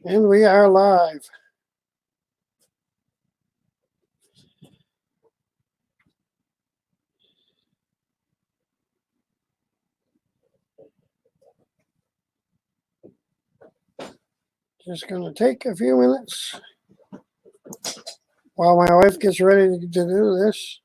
And we are live. Just going to take a few minutes while my wife gets ready to do this.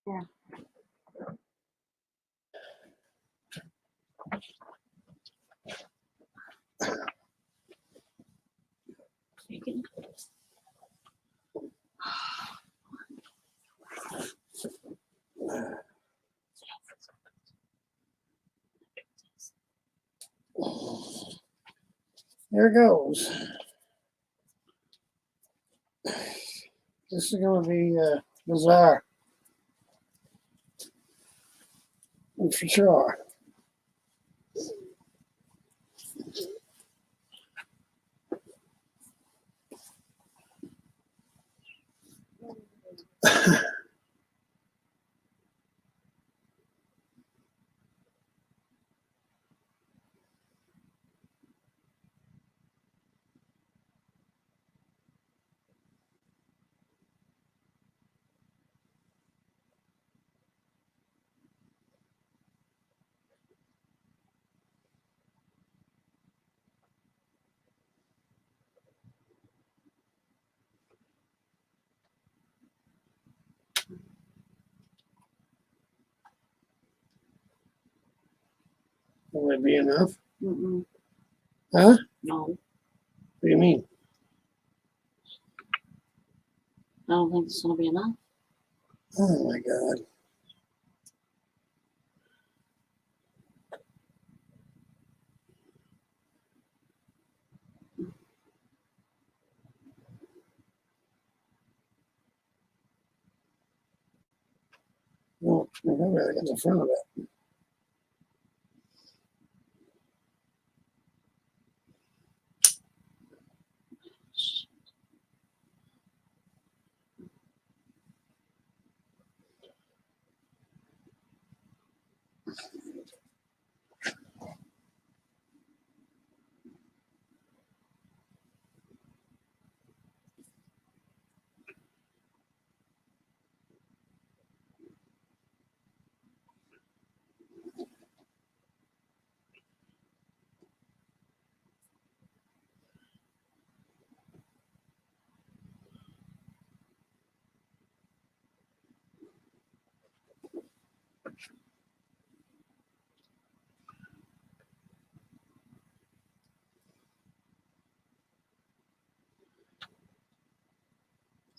Yeah. There it goes. This is going to be bizarre. For sure. Will it be enough? Mm-mm. Huh? No, What do you mean? I don't think it's gonna be enough. Oh my God. Well, maybe I got the front of it.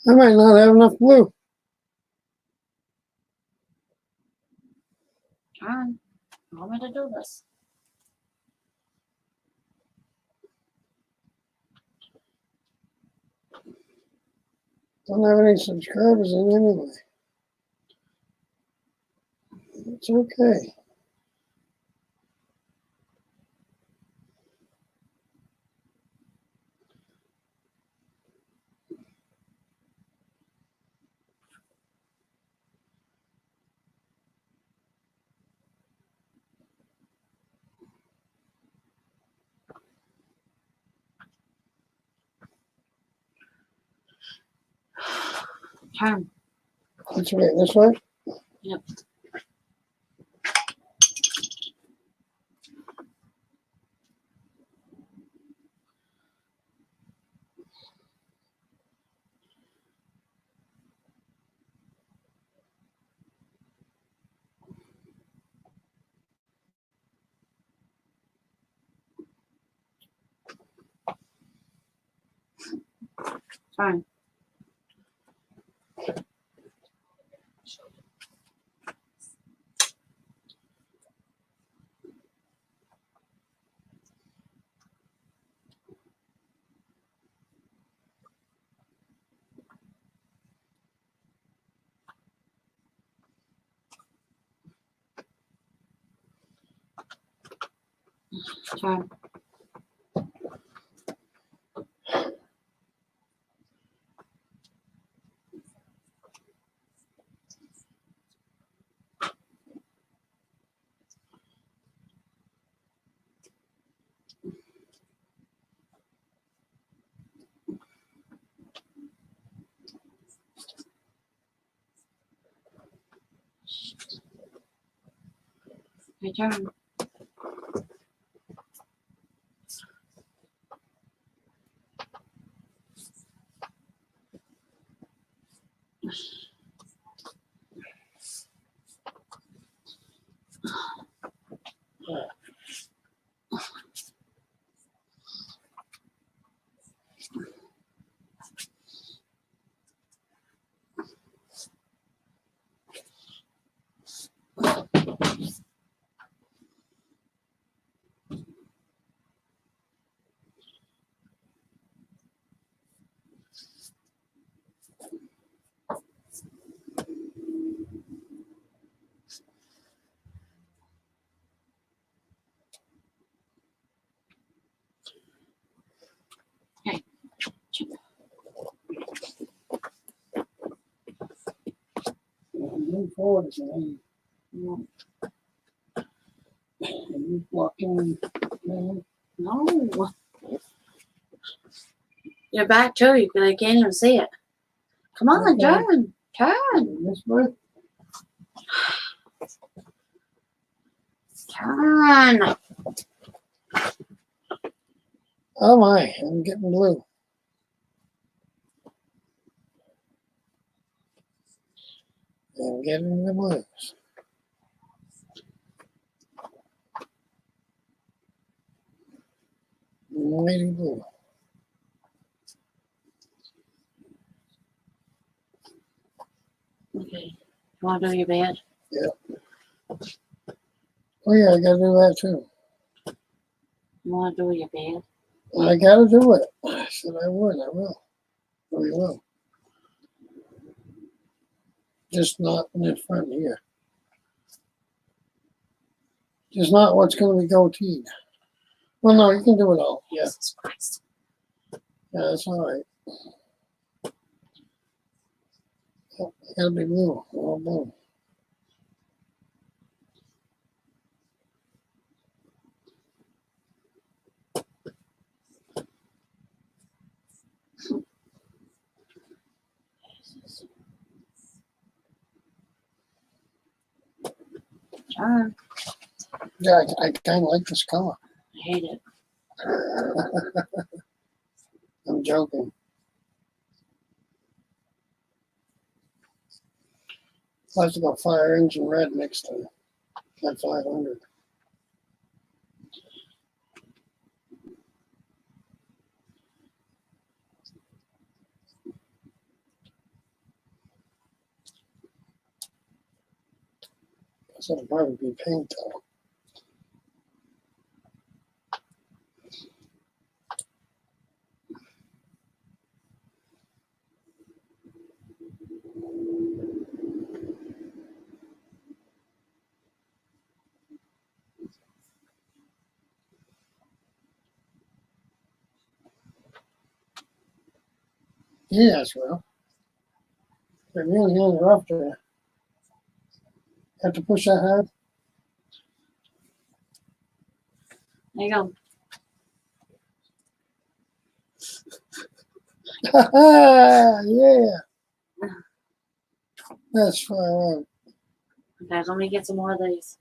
I might not have enough glue. All right, you want me to do this? Don't have any subscribers in anyway. It's okay. Turn. Which way? This way? Yep. Turn. Turn. Turn. Move forward, and No. you block in. No. Your back too. You can't even see it. Come on, Okay. turn. Turn. This way? Turn. Oh my, I'm getting blue. I'm getting the blues. Mighty blue. Okay. You want to do your bed? Oh yeah, I gotta do that too. You want to do your bed? I gotta do it. I said I would, I will. We will. Just not in the front here. Just not what's gonna be goateed. Well no, you can do it all. Yeah. Jesus Christ. Yeah, that's all right. Oh, I gotta be blue. All blue. Turn. Yeah, I kind of like this color. I hate it. I'm joking. Let's go fire engine red next time. At 500. So it'll probably be pink though. Yes, well. They're really on the rough there. Have to push that hard. There you go. Yeah. That's what I want. Okay, let me get some more of these.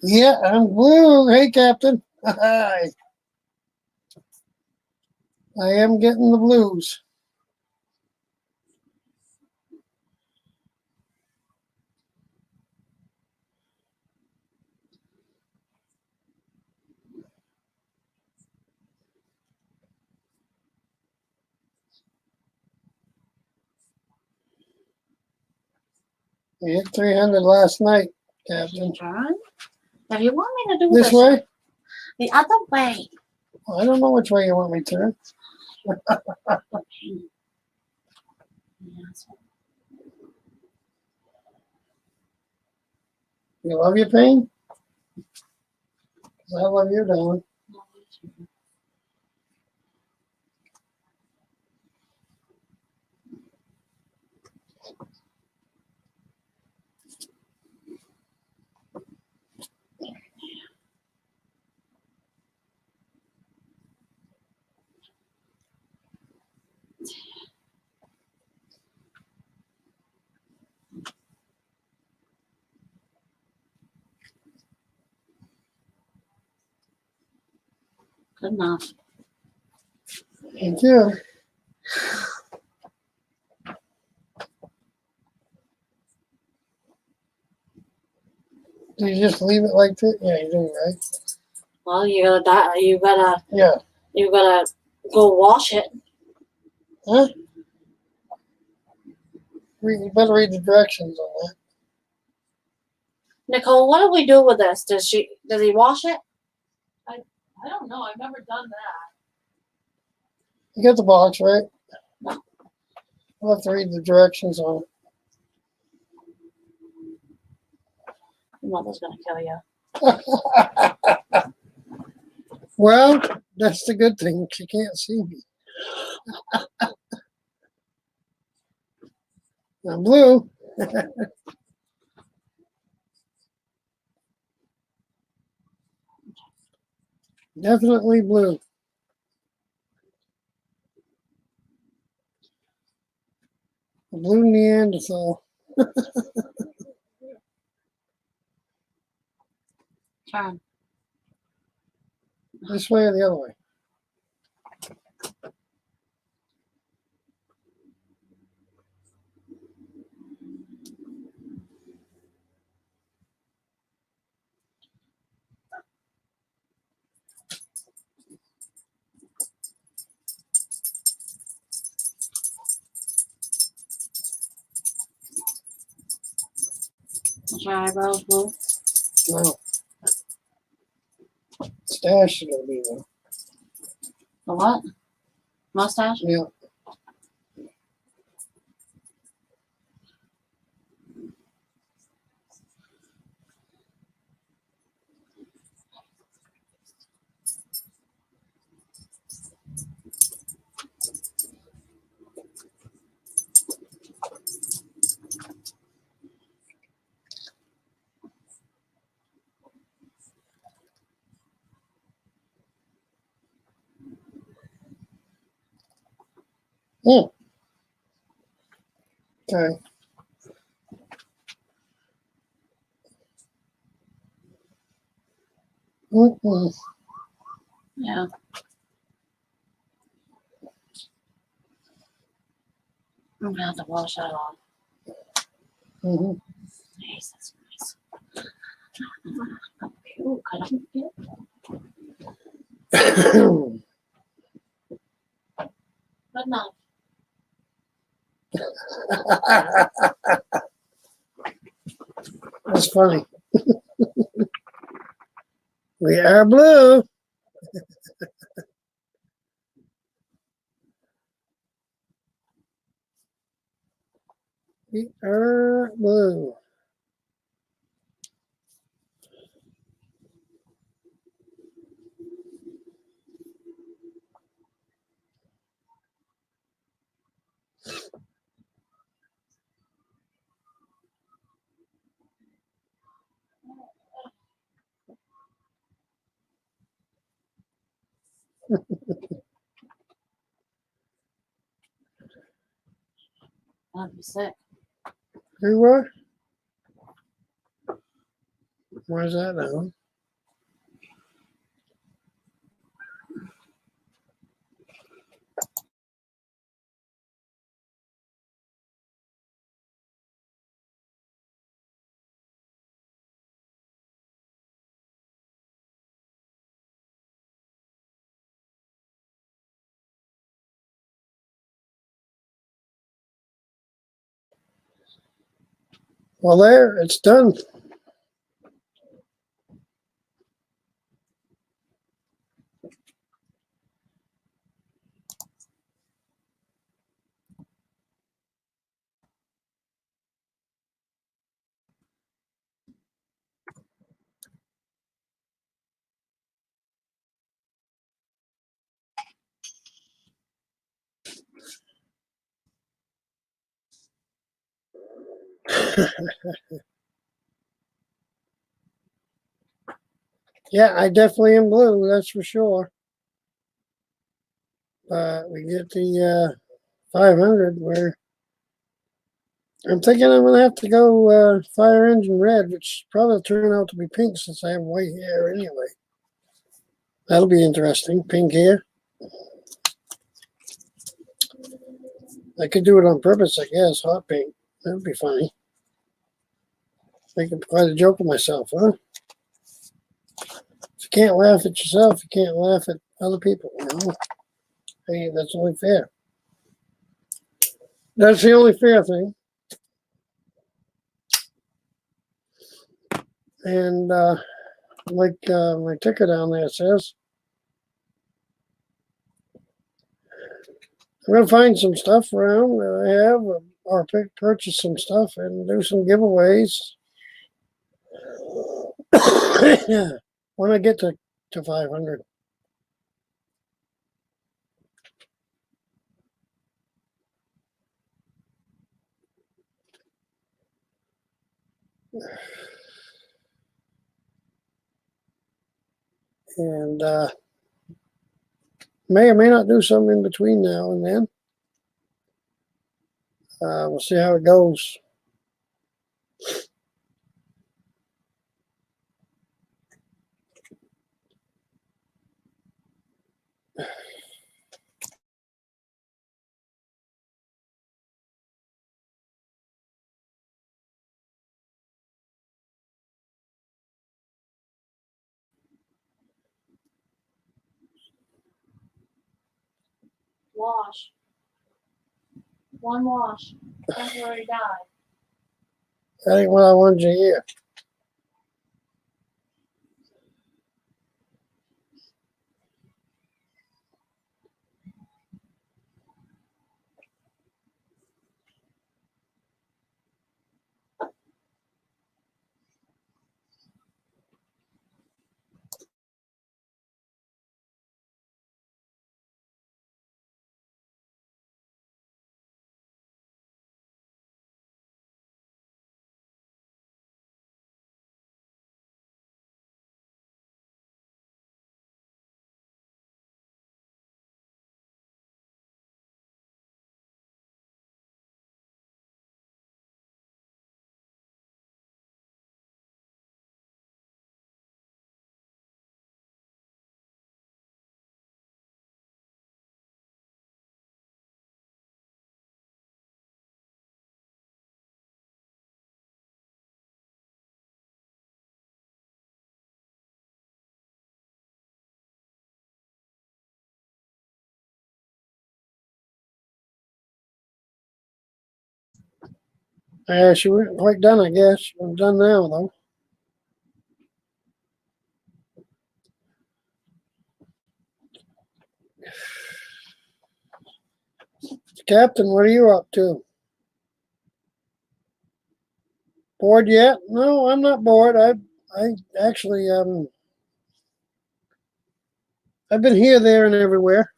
Yeah, I'm blue. Hey, Captain. Hi. I am getting the blues. We hit 300 last night, Captain. Turn. If you want me to do This way? the other way. I don't know which way you want me to turn. Yes. You love your pain? 'Cause I love you, darling. Good enough. Thank you. Do you just leave it like that? Yeah, you do, right? Well, you gotta Yeah. you gotta go wash it. Huh? You better read the directions on that. Nicole, what do we do with this? Does he wash it? I don't know. I've never done that. You got the box, right? I'll have to read the directions on it. Your mother's gonna kill you. Well, that's the good thing. She can't see me. I'm blue. Definitely blue. Blue Neanderthal. Turn. This way or the other way? Is your eyebrows blue? No. Stash is going to be there. The what? Mustache? Yeah. Hmm. Okay. Mm-mm. Yeah. I'm gonna have to wash that off. Mm-hmm. Jesus Christ. Puke. I don't get Good enough. That's funny. We are blue. We are blue. I'd be sick. You were? Where's that now? Well, there, it's done. Yeah, I definitely am blue, that's for sure. But we get the 500 where I'm thinking I'm going to have to go fire engine red, which probably turn out to be pink since I have white hair anyway. That'll be interesting. Pink hair. I could do it on purpose, I guess. Hot pink. That would be funny. Making quite a joke of myself, huh? If you can't laugh at yourself, you can't laugh at other people, you know? Hey, that's only fair. That's the only fair thing. And like my ticker down there says, I'm going to find some stuff around that I have or purchase some stuff and do some giveaways. When I get to 500. And may or may not do something in between now and then. We'll see how it goes. Wash. One wash. Temporary dye. That ain't what I wanted you to hear. She wasn't quite done, I guess. I'm done now, though. Captain, what are you up to? Bored yet? No, I'm not bored. I actually I've been here, there, and everywhere,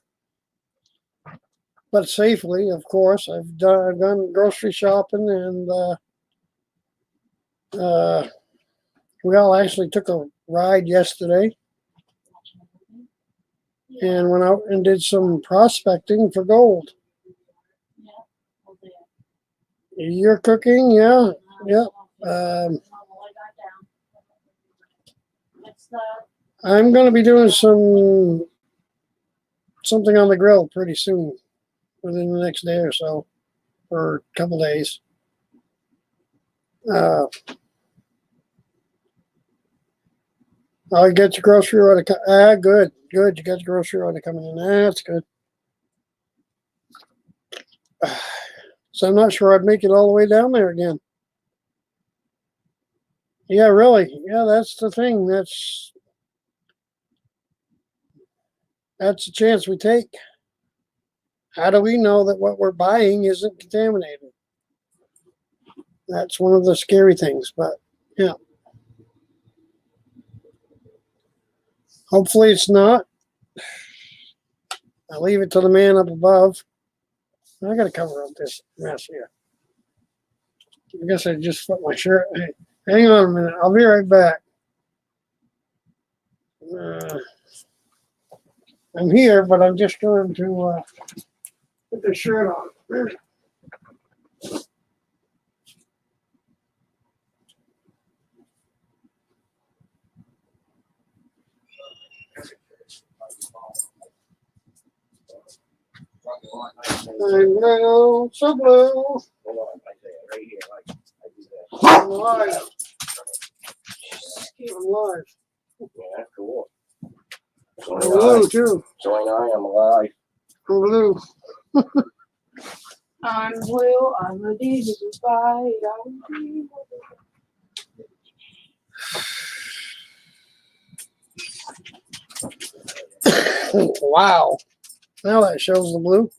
but safely, of course. I've done grocery shopping, and we all actually took a ride yesterday. and went out and did some prospecting for gold. Yeah. We'll do it. You're cooking, yeah. Yeah. It's the I'm going to be doing something on the grill pretty soon, within the next day or so, or a couple days. I get your grocery order. Good. You got your grocery order coming in. That's good. So I'm not sure I'd make it all the way down there again. Yeah, really. Yeah, that's the thing. That's the chance we take. How do we know that what we're buying isn't contaminated? That's one of the scary things, but yeah. Hopefully it's not. I leave it to the man up above. I got to cover up this mess here. I guess I just put my shirt. Hey, hang on a minute. I'll be right back. I'm here, but I'm just going to put the shirt on. I'm blue, so blue. I'm alive. Keep alive. Yeah, cool. So I'm ain't blue I. too. So ain't I. I'm alive. I'm blue. I'm blue, I'm a digital fight. Wow. Now that shows the blue.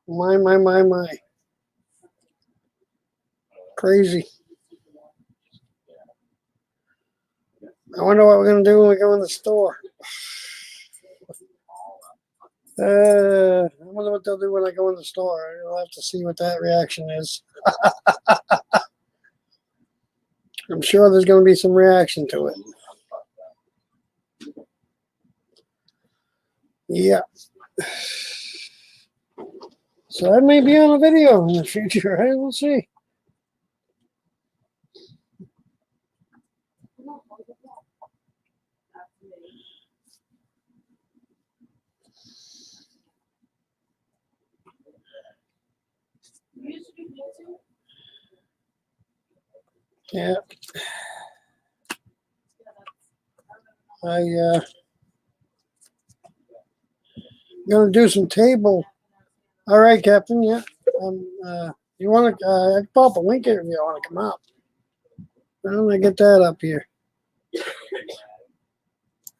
My. Crazy. I wonder what we're going to do when we go in the store. I wonder what they'll do when I go in the store. I'll have to see what that reaction is. I'm sure there's going to be some reaction to it. Yeah. So that may be on a video in the future. Hey, we'll see. Yeah. Gonna do some table. All right, Captain. Yeah. You want to? I can pop a link here if you want to come out. I'm gonna get that up here.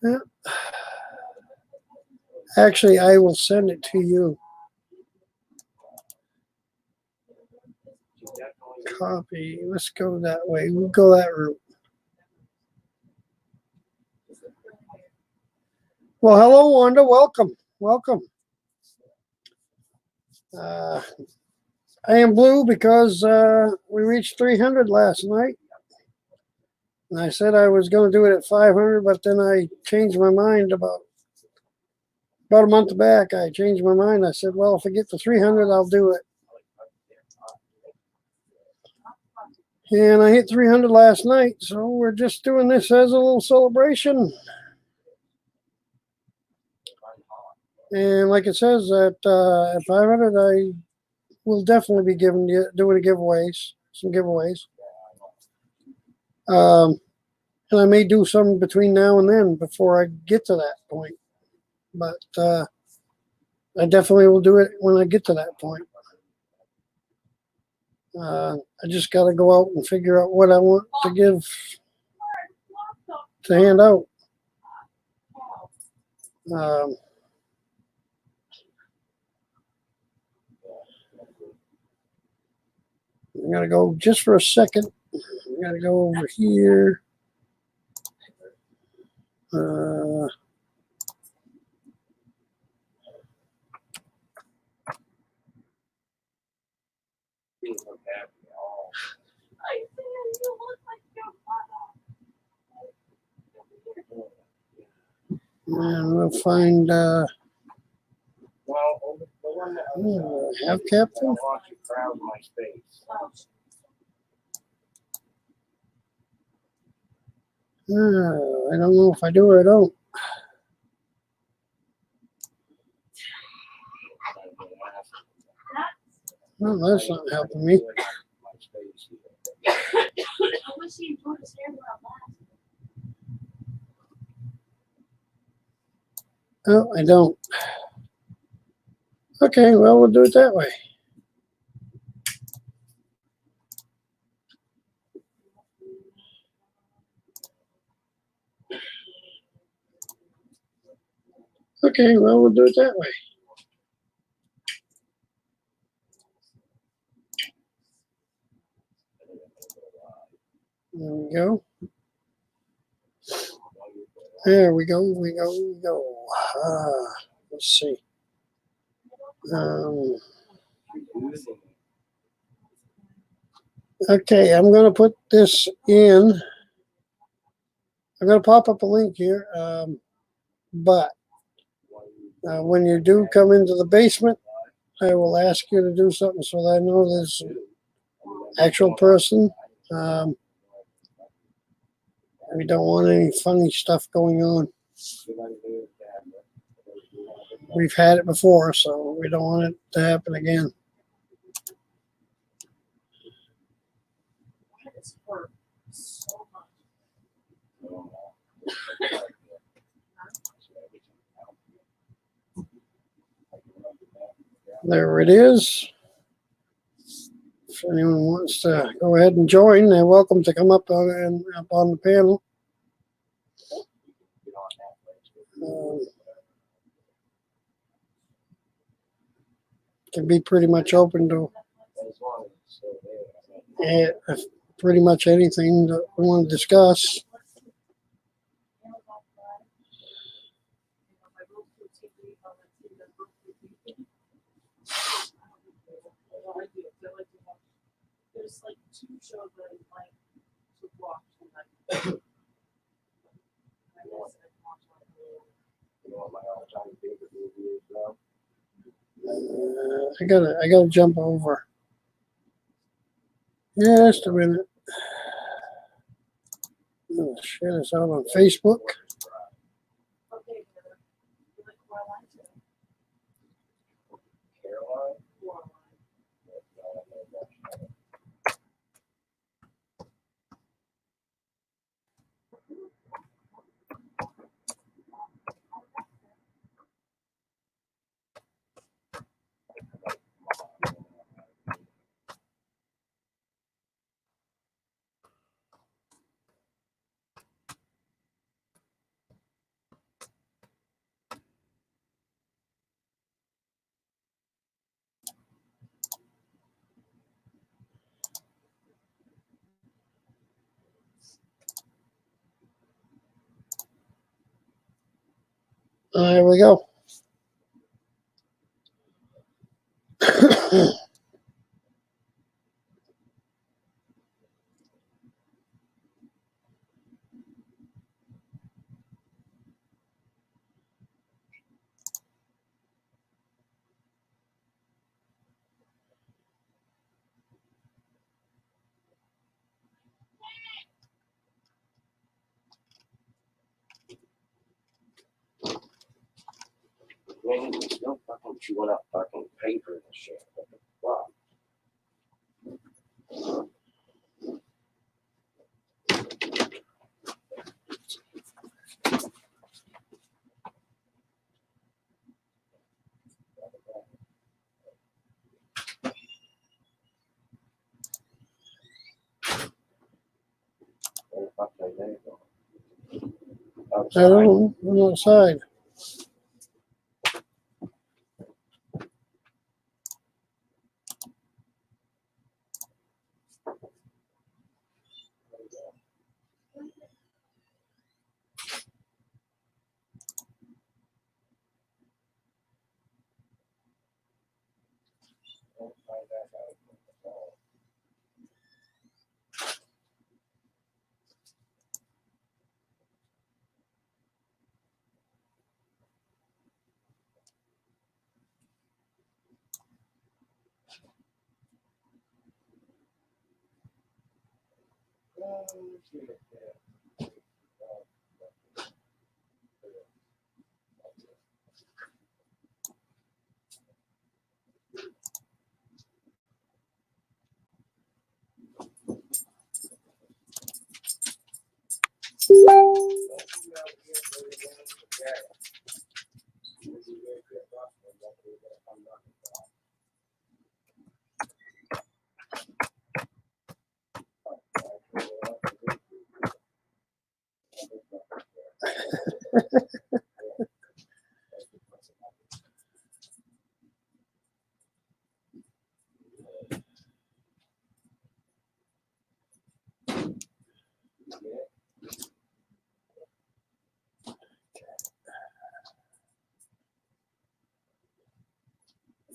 Yeah. Actually, I will send it to you. Copy. Let's go that way. We'll go that route. Well, hello, Wanda. Welcome. I am blue because we reached 300 last night. And I said I was going to do it at 500, but then I changed my mind about a month back. I changed my mind. I said, well, if I get to 300, I'll do it. And I hit 300 last night, so we're just doing this as a little celebration. And like it says, at 500, I will definitely be doing some giveaways. And I may do some between now and then before I get to that point. But I definitely will do it when I get to that point. I just got to go out and figure out what I want to hand out. I'm going to go just for a second. I'm going to go over here. I said you look like your mother. And we'll find Well, the one that have I captain. don't want you to crowd my space. I don't know if I do or I don't. Well, that's not helping me. My space. I wish he enjoyed his hair without that. Oh, I don't. Okay, well, we'll do it that way. Okay, well, we'll do it that way. There we go. There we go. We go. Let's see. Okay, I'm going to put this in. I'm going to pop up a link here. But when you do come into the basement, I will ask you to do something so that I know there's an actual person. We don't want any funny stuff going on. We've had it before, so we don't want it to happen again. It's hurt so much. There it is. If anyone wants to go ahead and join, they're welcome to come up on the panel. Can be pretty much open to pretty much anything that we want to discuss. There's like 2 shows that I like to watch tonight. I gotta jump over. Just a minute. I'll share this out on Facebook. Okay, you like Coraline too? Caroline? Coraline. There we go. Man, you still fucking chewing up fucking paper and shit. What the fuck? Where the fuck did they go? I don't know. I'm outside.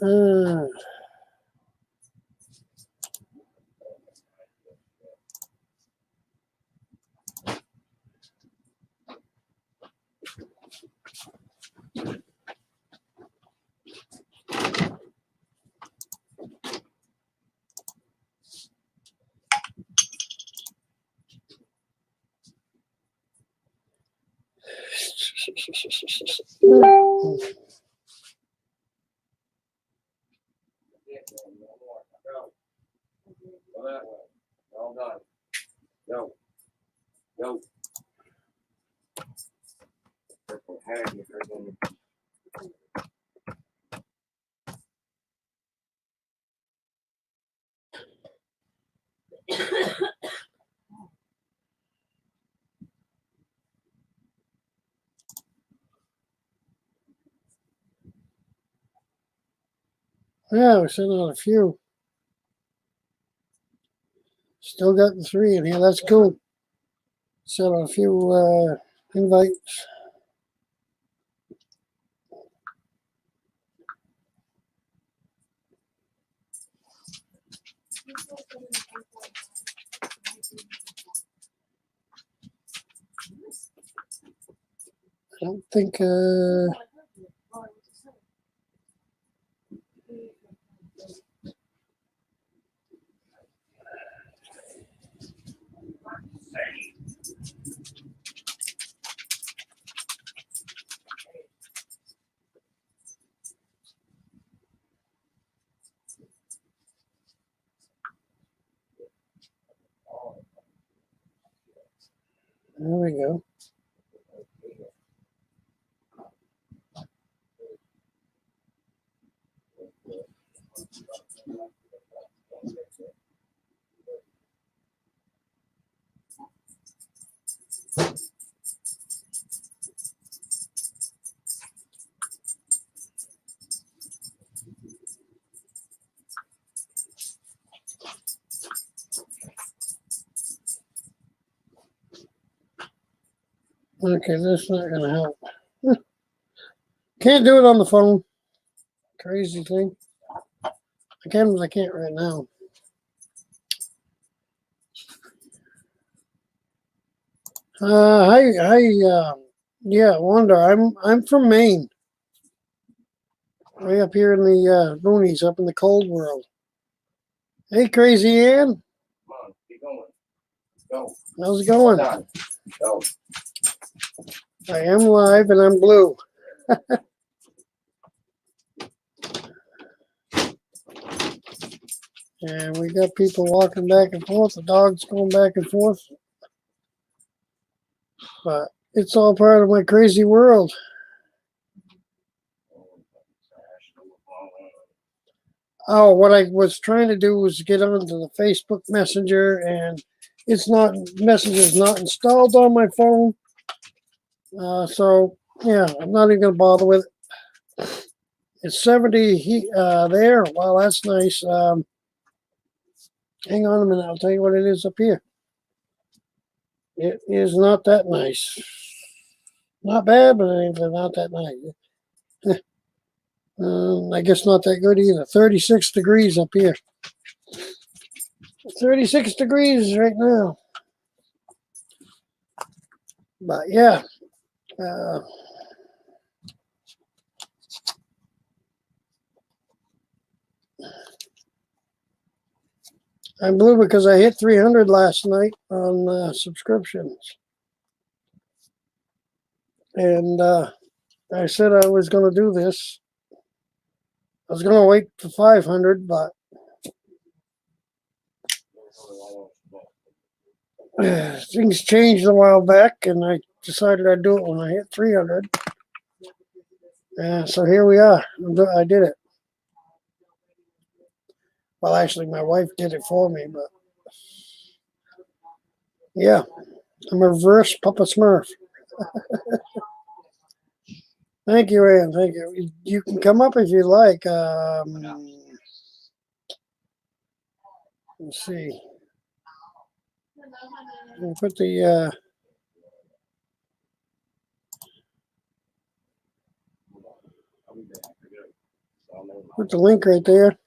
Uh, Go that way. All done. Go. Go. Purple hair, you freaking. yeah, we're sitting on a few. Still got the 3 in here. That's cool. Sent on a few invites. I don't think. There we go. Okay, that's not gonna help. Can't do it on the phone. Crazy thing. I can, but I can't right now. Yeah, Wanda. I'm from Maine, way up here in the boonies, up in the cold world. Hey, Crazy Ann, Come on, keep going. Go. how's it going? Done. Go. I am live and I'm blue. And we got people walking back and forth, the dog's going back and forth. But it's all part of my crazy world. Oh, what I was trying to do was get onto the Facebook Messenger, and it's not, Messenger's not installed on my phone. So yeah, I'm not even gonna bother with it. It's 70 there. Wow, that's nice. Hang on a minute, I'll tell you what it is up here. It is not that nice. Not bad, but it ain't not that nice. I guess not that good either. 36 degrees up here. 36 degrees right now. But yeah. I'm blue because I hit 300 last night on subscriptions. And I said I was going to do this. I was going to wait for 500, but things changed a while back, and I decided I'd do it when I hit 300. So here we are. I did it. Well, actually, my wife did it for me, but yeah, I'm a reverse Papa Smurf. Thank you, Ann. Thank you. You can come up if you like. Let's see. We'll put the link right there.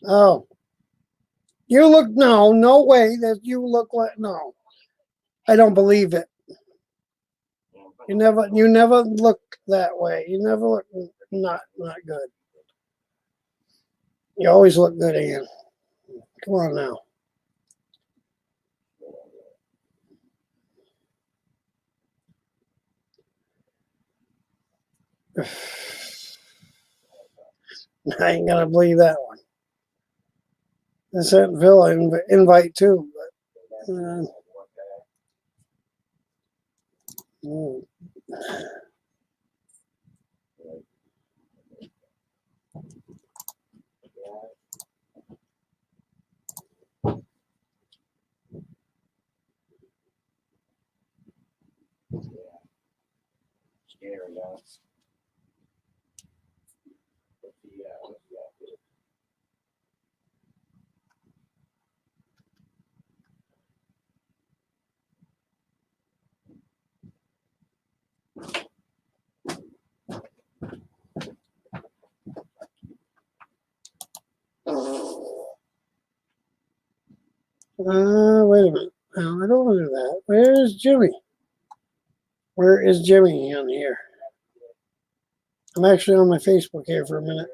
Oh, you look no way that you look like no. I don't believe it. You never look that way. You never look not good. You always look good, Ian. Come on now. I ain't gonna believe that one. I sent Phil an invite too, but mm. Scary, Wait a minute. No, I don't want to do that. Where is Jimmy? Where is Jimmy on here? I'm actually on my Facebook here for a minute.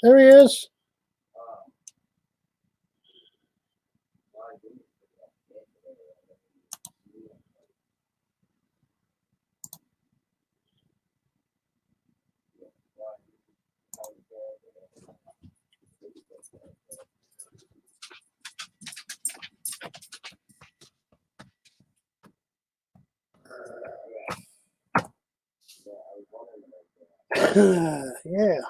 There he is. Yeah.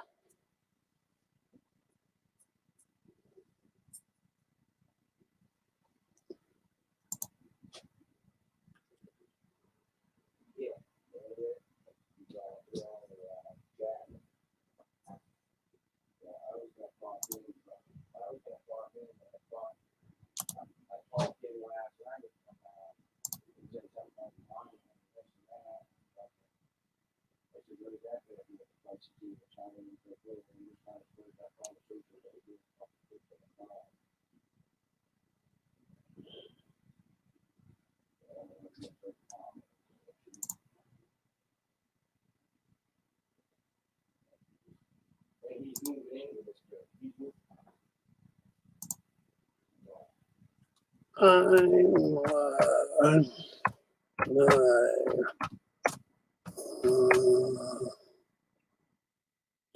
I'm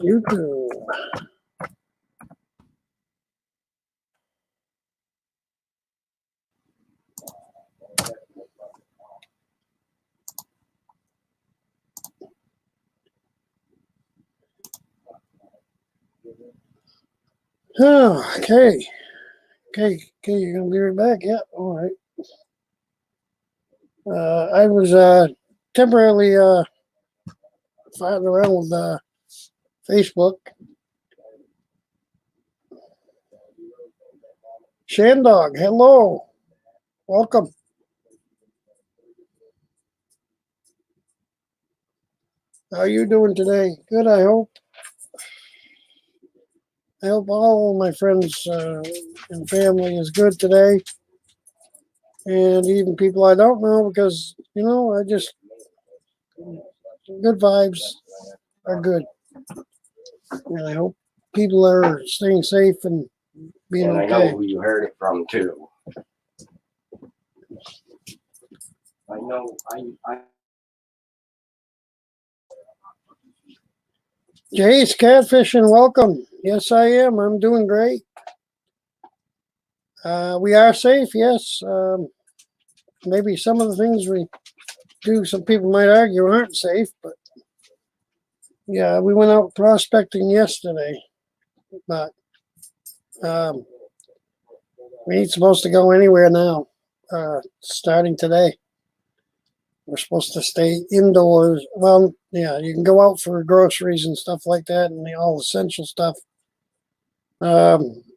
YouTube. Oh, okay. Okay, you're gonna be right back. Yeah, all right. I was temporarily fighting around with Facebook. Shandog, hello. Welcome. How are you doing today? Good, I hope. I hope all my friends and family is good today. And even people I don't know, because, I just, good vibes are good. And I hope people are staying safe and being And I know okay. who you heard it from too. I know, I Jace, catfishing, welcome. Yes, I am. I'm doing great. We are safe, yes. Maybe some of the things we do, some people might argue aren't safe, but yeah, we went out prospecting yesterday, but we ain't supposed to go anywhere now, starting today. We're supposed to stay indoors. Well, yeah, you can go out for groceries and stuff like that and all essential stuff.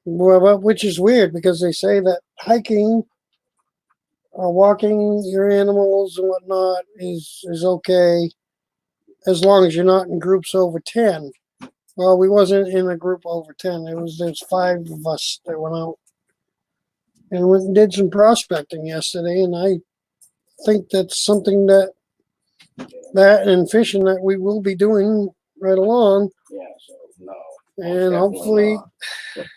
Which is weird because they say that hiking or walking your animals and whatnot is okay as long as you're not in groups over 10. Well, we wasn't in a group over 10. There's 5 of us that went out and went and did some prospecting yesterday, and I think that's something that and fishing that we will be doing right along, yeah, so no. and definitely hopefully not.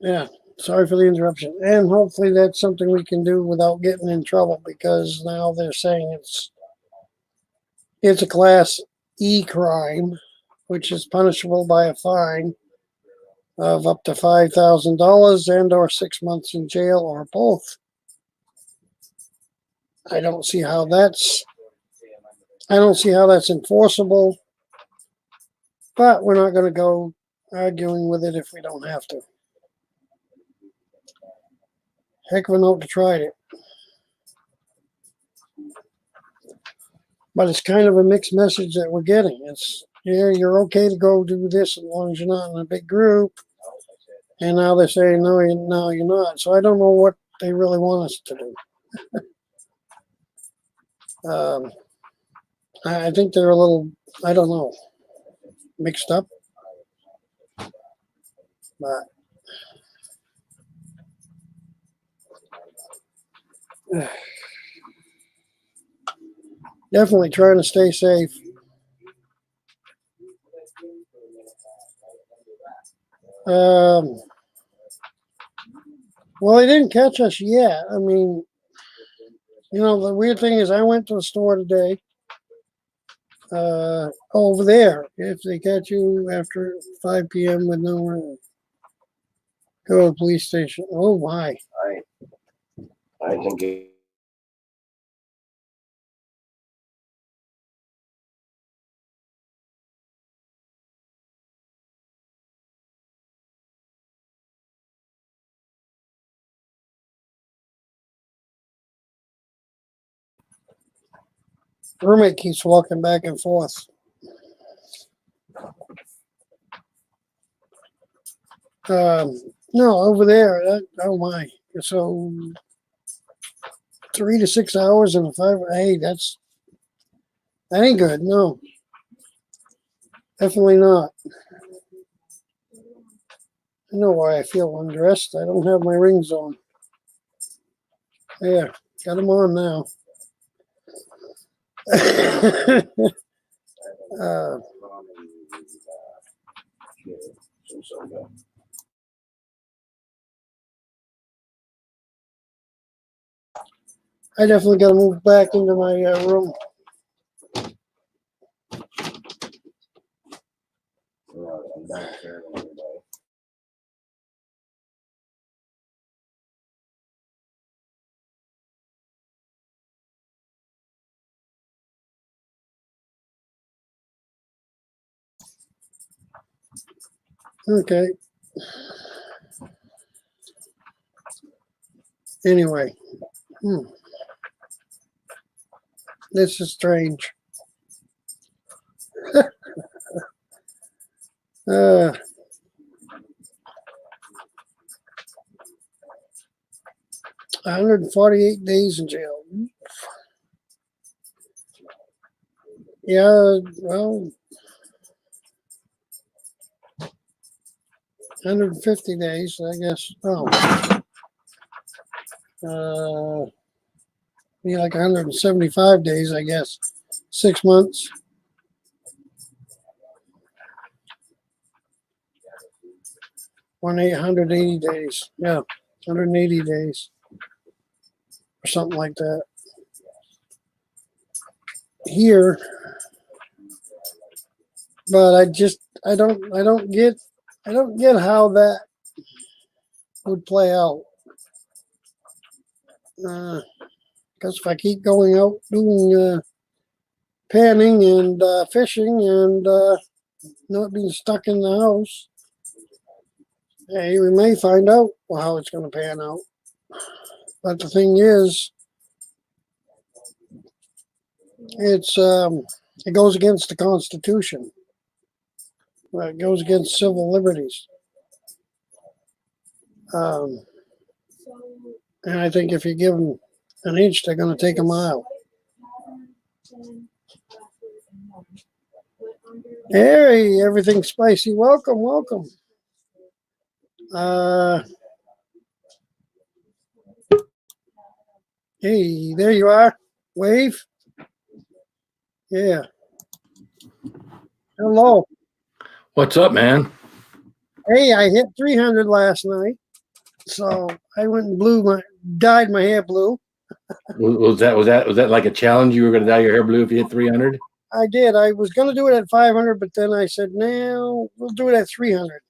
yeah, sorry for the interruption, and hopefully that's something we can do without getting in trouble, because now they're saying it's a class E crime, which is punishable by a fine of up to $5,000 and or 6 months in jail or both. I don't see how that's enforceable, but we're not going to go arguing with it if we don't have to. Heck of a note to try it. But it's kind of a mixed message that we're getting. It's, yeah, you're okay to go do this as long as you're not in a big group. And now they're saying, no, you're not. So I don't know what they really want us to do. I think they're a little, I don't know, mixed up. But definitely trying to stay safe. Well, they didn't catch us yet. I mean, the weird thing is I went to the store today. Over there, if they catch you after 5 p.m. with nowhere, go to the police station. Oh, my. I think it, Roommate keeps walking back and forth. No, over there. Oh, my. So 3 to 6 hours and 5. Hey, that ain't good. No, definitely not. I know why I feel undressed. I don't have my rings on. There, got them on now. uh, I definitely got to move back into my room. I'm not sure anybody. Okay. Anyway, this is strange. Uh, 148 days in jail. Yeah, well, 150 days, I guess. Oh, be like 175 days, I guess. 6 months. 180 days. Yeah, 180 days or something like that. Here, but I don't get how that would play out. Because if I keep going out doing panning and fishing and not being stuck in the house, hey, we may find out how it's going to pan out. But the thing is, it goes against the Constitution. It goes against civil liberties. And I think if you give them an inch, they're going to take a mile. Hey, everything's spicy. Welcome, welcome. Hey, there you are. Wave. Yeah. Hello. What's up, man? Hey, I hit 300 last night, so I went and dyed my hair blue. Was that like a challenge? You were going to dye your hair blue if you hit 300? I did. I was going to do it at 500, but then I said, no, we'll do it at 300.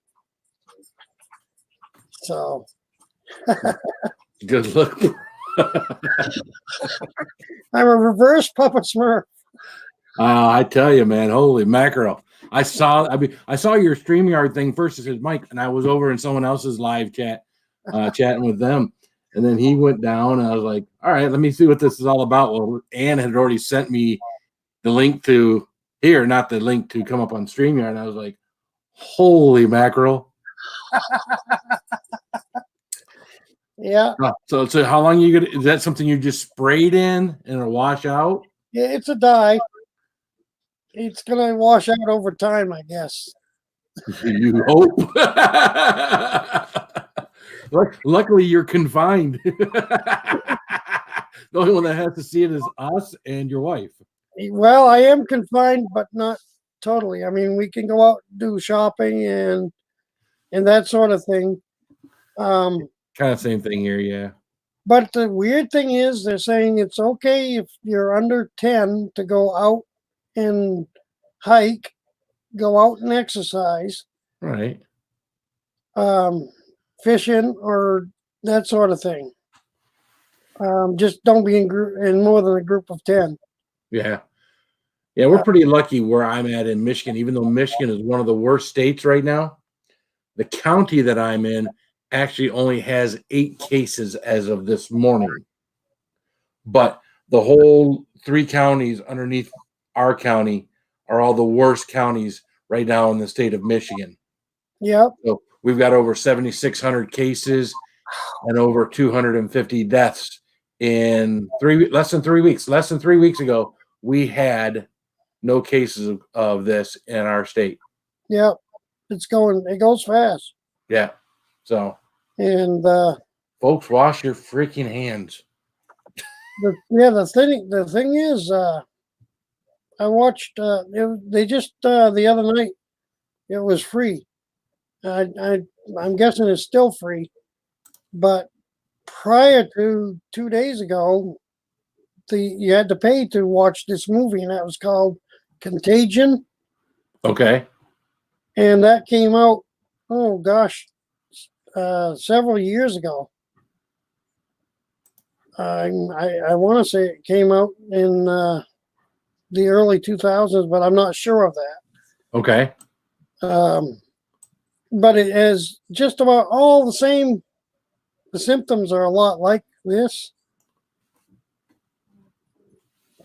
So. Good luck. I'm a reverse Papa Smurf. I tell you, man, holy mackerel! I saw your StreamYard thing first. It says Mike, and I was over in someone else's live chat, chatting with them, and then he went down, and I was like, all right, let me see what this is all about. Well, Ann had already sent me the link to here, not the link to come up on StreamYard, and I was like, holy mackerel! Yeah. So how long you gonna? Is that something you just sprayed in and it'll wash out? Yeah, it's a dye. It's gonna wash out over time, I guess. You hope. Luckily, you're confined. The only one that has to see it is us and your wife. Well, I am confined, but not totally. I mean, we can go out and do shopping and that sort of thing. Kind of same thing here, yeah. But the weird thing is, they're saying it's okay if you're under 10 to go out and hike, go out and exercise, Right. fishing or that sort of thing. Just don't be in more than a group of 10. Yeah. Yeah, we're pretty lucky where I'm at in Michigan, even though Michigan is one of the worst states right now. The county that I'm in actually only has 8 cases as of this morning. But the whole 3 counties underneath our county are all the worst counties right now in the state of Michigan. Yep. So we've got over 7,600 cases and over 250 deaths in less than 3 weeks. Less than 3 weeks ago, we had no cases of this in our state. Yep. It goes fast. Yeah. So, and folks, wash your freaking hands. The thing is, I watched. They just the other night. It was free. I'm guessing it's still free, but prior to 2 days ago, you had to pay to watch this movie, and that was called Contagion. Okay. And that came out. Oh gosh, several years ago. I want to say it came out in the early 2000s, but I'm not sure of that. Okay. But it has just about all the same. The symptoms are a lot like this.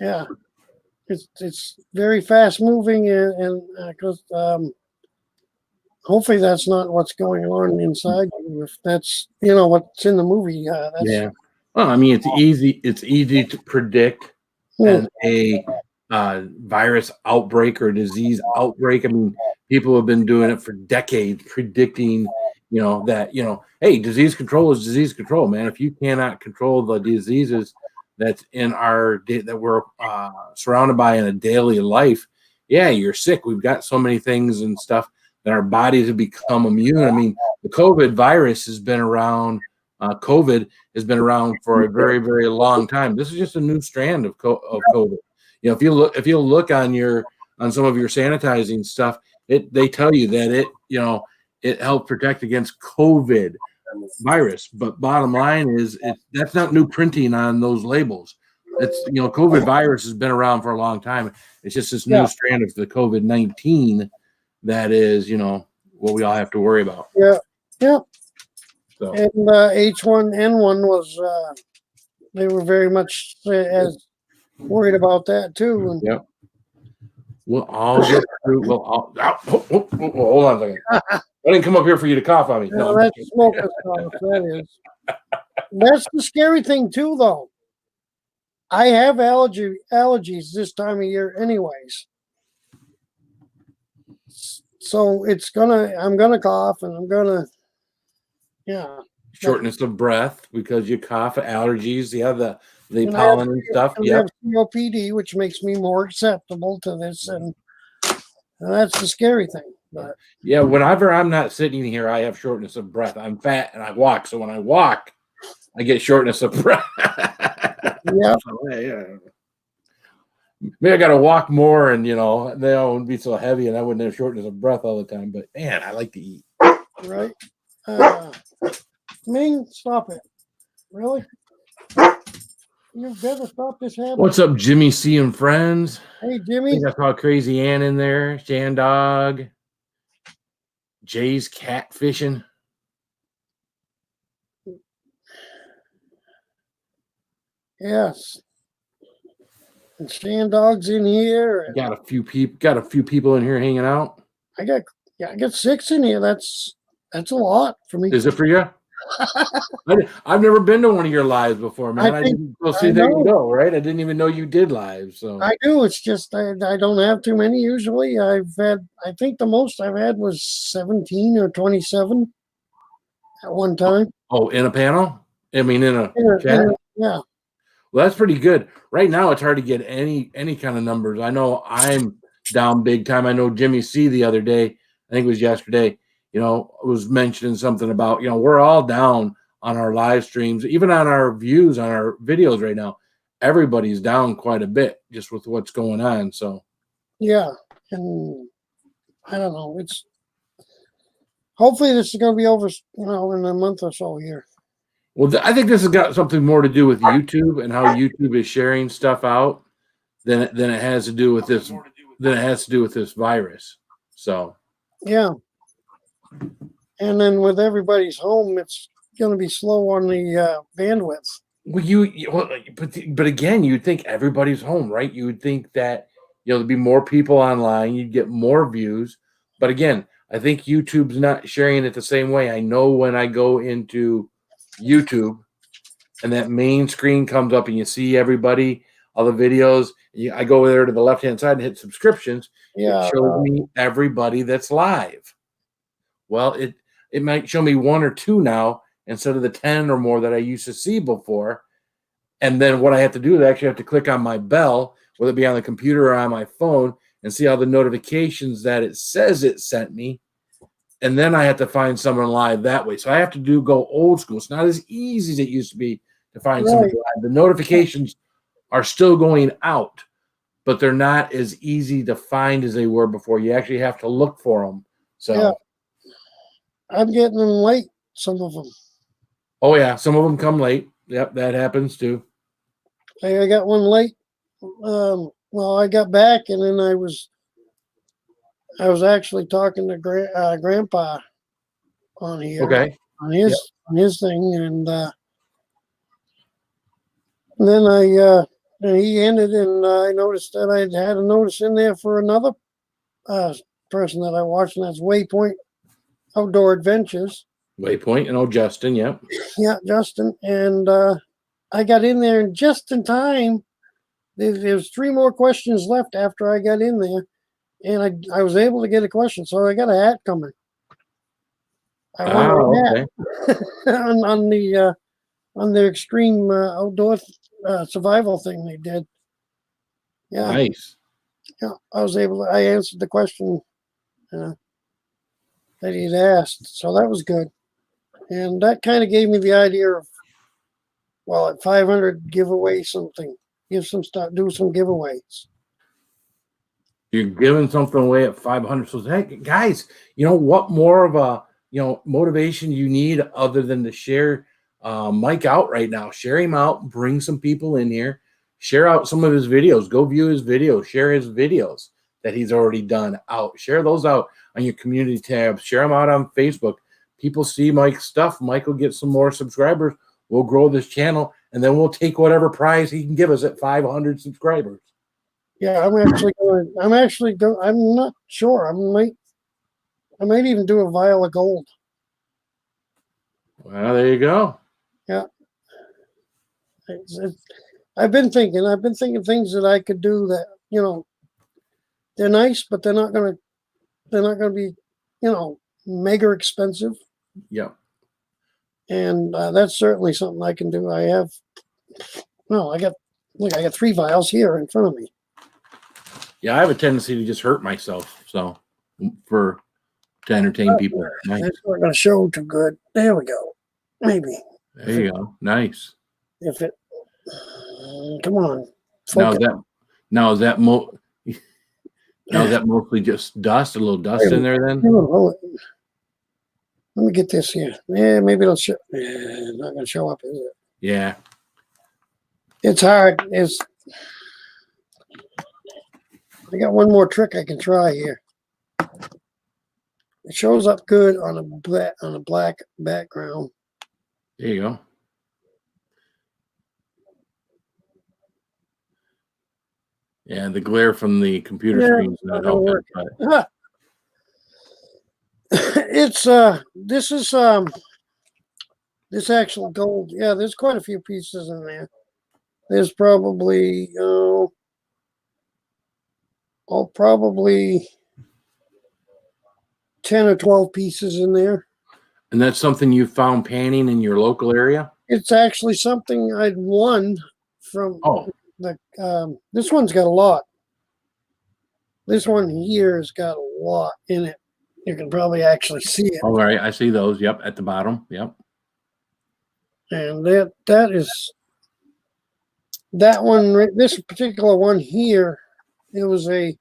Yeah, it's very fast moving, and because hopefully that's not what's going on inside you. If that's what's in the movie, Yeah. Well, I mean, it's easy. It's easy to predict Hmm. and a virus outbreak or a disease outbreak. I mean, people have been doing it for decades, predicting, that, hey, disease control is disease control, man. If you cannot control the diseases that's in that we're surrounded by in a daily life, yeah, you're sick. We've got so many things and stuff that our bodies have become immune. I mean, the COVID virus has been around. COVID has been around for a very, very long time. This is just a new strand of COVID. If you look on some of your sanitizing stuff, they tell you that it helps protect against COVID virus. But bottom line is that's not new printing on those labels. It's COVID virus has been around for a long time. It's just this new Yeah. strand of the COVID-19 that is what we all have to worry about. Yeah. Yeah. So And H1N1 was they were very much as worried about that too. And yep. We'll all get through. Hold on a second. I didn't come up here for you to cough on me. no, No, that's smoking stuff. That is. That's the scary thing too, though. I have allergies this time of year, anyways. So I'm gonna cough, and I'm gonna, yeah. shortness of breath because you cough, allergies, the And pollen and stuff. I Yep. have COPD, which makes me more acceptable to this, and that's the scary thing. But Yeah. Whenever I'm not sitting here, I have shortness of breath. I'm fat and I walk. So when I walk, I get shortness of breath. yeah, So, yeah. Maybe I got to walk more and, they wouldn't be so heavy and I wouldn't have shortness of breath all the time. But man, I like to eat. right. Ming, stop it. Really? You've got to stop this habit. What's up, Jimmy C and friends? Hey, I Jimmy. think I saw Crazy Ann in there, Shan Dog, Jay's cat fishing. Yes. And Stan Dog's in here. And Got a few people in here hanging out. I got 6 in here. That's a lot for me. Is it for you? I've never been to one of your lives before, man. I didn't go see that you go, right? I didn't even know you did live. So I do. It's just I don't have too many usually. I think the most I've had was 17 or 27 at one time. Oh, in a panel? I mean, in a chat? Yeah. Well, that's pretty good. Right now, it's hard to get any kind of numbers. I know I'm down big time. I know Jimmy C the other day, I think it was yesterday, was mentioning something about, we're all down on our live streams, even on our views on our videos right now. Everybody's down quite a bit just with what's going on. So, yeah. And I don't know. It's hopefully this is going to be over, in a month or so here. Well, I think this has got something more to do with YouTube and how YouTube is sharing stuff out than it has to do with this. Than it has to do with this virus. So, yeah. And then with everybody's home, it's going to be slow on the bandwidth. Well, but again, you'd think everybody's home, right? You would think that there'd be more people online, you'd get more views. But again, I think YouTube's not sharing it the same way. I know when I go into YouTube and that main screen comes up and you see everybody, all the videos, I go there to the left-hand side and hit subscriptions. Yeah. It shows me everybody that's live. Well, it might show me 1 or 2 now instead of the 10 or more that I used to see before. And then what I have to do is I actually have to click on my bell, whether it be on the computer or on my phone, and see all the notifications that it says it sent me. And then I have to find someone live that way. So I have to go old school. It's not as easy as it used to be to find somebody live. The notifications are still going out, but they're not as easy to find as they were before. You actually have to look for them. So yeah. I'm getting them late, some of them. Oh, yeah. Some of them come late. Yep, that happens too. I got one late. Well, I got back, and then I was actually talking to Grandpa on here. Okay. On his thing, and then and he ended, and I noticed that I had a notice in there for another person that I watched, and that's Waypoint Outdoor Adventures. Waypoint and Justin, yep. Yeah, Justin, and I got in there and just in time. There's 3 more questions left after I got in there, and I was able to get a question. So I got a hat coming. I won Oh, a okay. hat on the extreme outdoor survival thing they did. Yeah, Nice. yeah. I answered the question that he'd asked, so that was good. And that kind of gave me the idea of, well, at 500, give away something, give some stuff, do some giveaways. You're giving something away at 500. So, hey, guys, you know what more of a motivation you need other than to share Mike out right now? Share him out, bring some people in here, share out some of his videos. Go view his videos, share his videos that he's already done out. Share those out on your community tabs. Share them out on Facebook. People see Mike's stuff. Mike will get some more subscribers. We'll grow this channel, and then we'll take whatever prize he can give us at 500 subscribers. Yeah, I'm not sure. I might even do a vial of gold. Well, there you go. Yeah. I've been thinking things that I could do that, they're nice, but they're not gonna be, mega expensive. Yeah. And that's certainly something I can do. I got 3 vials here in front of me. Yeah, I have a tendency to just hurt myself. So to entertain people. Nice. That's not going to show too good. There we go. Maybe. There you go. Nice. If it, come on. Now Focus. is that mostly just dust? A little dust in there then? Let me get this here. Yeah, maybe it'll show. It's not going to show up, is it? Yeah. It's hard. I got one more trick I can try here. It shows up good on a black background. There you go. Yeah, the glare from the computer screen is not helping. But It's this actual gold. Yeah, there's quite a few pieces in there. There's probably probably 10 or 12 pieces in there. and that's something you found panning in your local area? It's actually something I'd won from this one's got a lot. This one here has got a lot in it. You can probably actually see it. All right, I see those. Yep, at the bottom. Yep. And that one, this particular one here, it's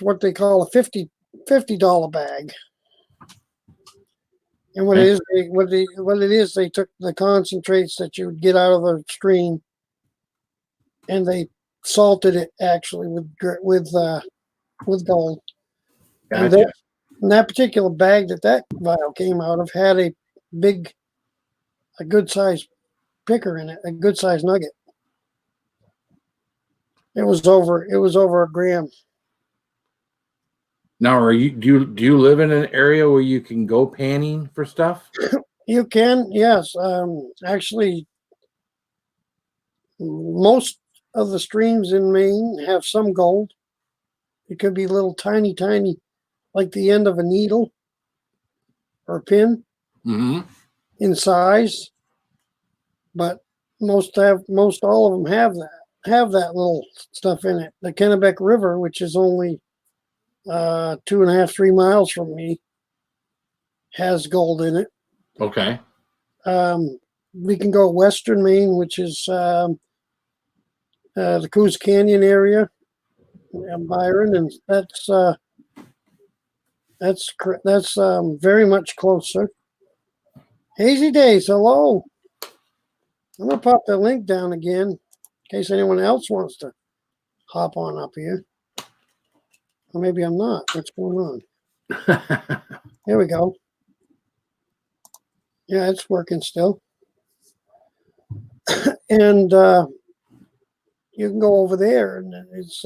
what they call a $50 bag. And what it is, they took the concentrates that you would get out of a stream, and they salted it actually with gold. Gotcha. And that particular bag that vial came out of had a good sized picker in it, a good sized nugget. It was over a gram. Now, do you live in an area where you can go panning for stuff? You can, yes. Actually, most of the streams in Maine have some gold. It could be little tiny, like the end of a needle or a pin in size, but most all of them have that little stuff in it. The Kennebec River, which is only 2.5, 3 miles from me, has gold in it. Okay. We can go western Maine, which is the Coos Canyon area, and Byron, and that's very much closer. Hazy Days, hello. I'm gonna pop the link down again in case anyone else wants to hop on up here. Or maybe I'm not. What's going on? Here we go. Yeah, it's working still. And you can go over there, and it's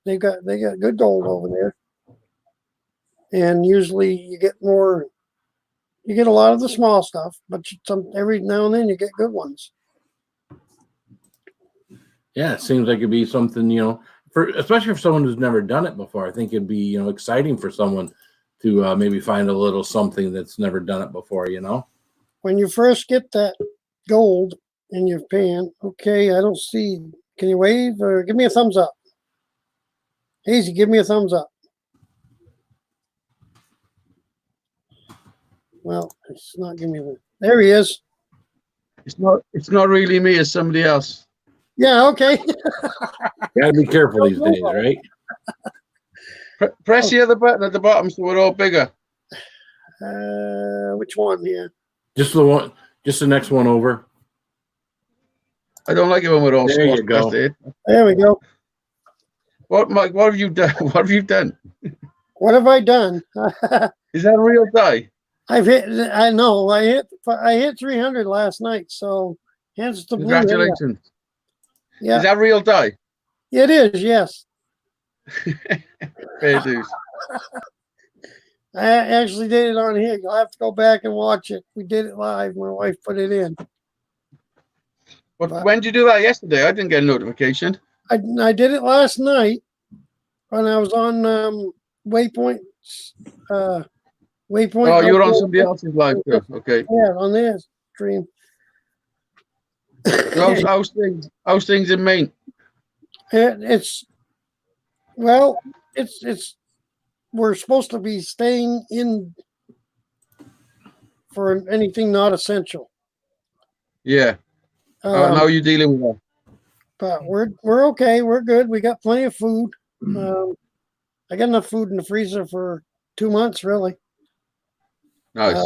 they got good gold over there. And usually you get a lot of the small stuff, but every now and then you get good ones. Yeah, it seems like it'd be something, for especially for someone who's never done it before. I think it'd be, exciting for someone to maybe find a little something that's never done it before. When you first get that gold in your pan, okay, I don't see. Can you wave or give me a thumbs up? Hazy, give me a thumbs up. Well, it's not giving me the. There he is. It's not really me, it's somebody else. Yeah, okay. Gotta be careful these days, right? Press the other button at the bottom so we're all bigger. Which one here? Just the next one over. I don't like it when we're all There you squashed. go. That's it. There we go. What, Mike? What have you done? What have you done? What have I done? Is that a real die? I've hit. I know. I hit 300 last night. So hence the blue. Congratulations. Yeah, Is that real die? it is. Yes. Fair dues. I actually did it on here. You'll have to go back and watch it. We did it live. My wife put it in. When did you do that yesterday? I didn't get a notification. I did it last night when I was on Waypoint. Waypoint. Oh, you were on somebody else's live too. Okay. Yeah, on their stream. So how's things in Maine? It's we're supposed to be staying in for anything not essential. Yeah. How are you dealing with that? But we're okay. We're good. We got plenty of food. I got enough food in the freezer for 2 months, really. Nice.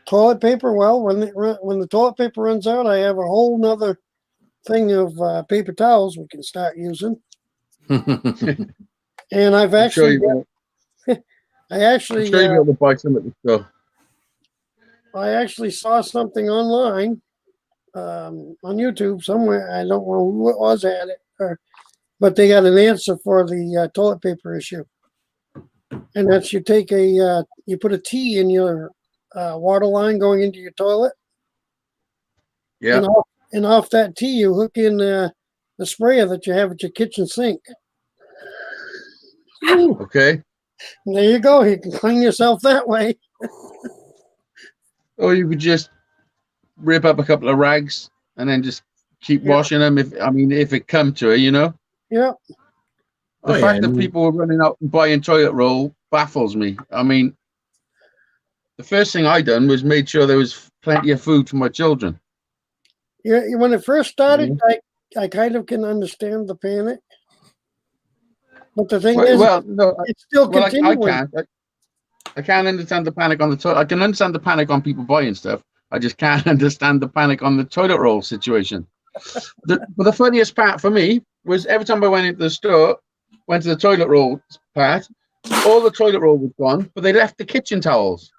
Toilet paper. Well, when the toilet paper runs out, I have a whole nother thing of paper towels we can start using. And I've actually, I actually, I'm sure you'll be able to buy some at the store. I actually saw something online, on YouTube somewhere. I don't know who it was at it, but they got an answer for the toilet paper issue. And that's you put a T in your water line going into your toilet. Yeah. And off that T, you hook in the sprayer that you have at your kitchen sink. Okay. And there you go. You can clean yourself that way. Or you could just rip up a couple of rags and then just keep washing them. If it come to it, Yeah. The fact that people were running out and buying toilet roll baffles me. The first thing I done was made sure there was plenty of food for my children. Yeah. When it first started, I kind of can understand the panic. But the thing is, no, it's still continuing. I can't understand the panic on the toilet. I can understand the panic on people buying stuff. I just can't understand the panic on the toilet roll situation. But the funniest part for me was every time I went into the store, went to the toilet roll part, all the toilet roll was gone, but they left the kitchen towels.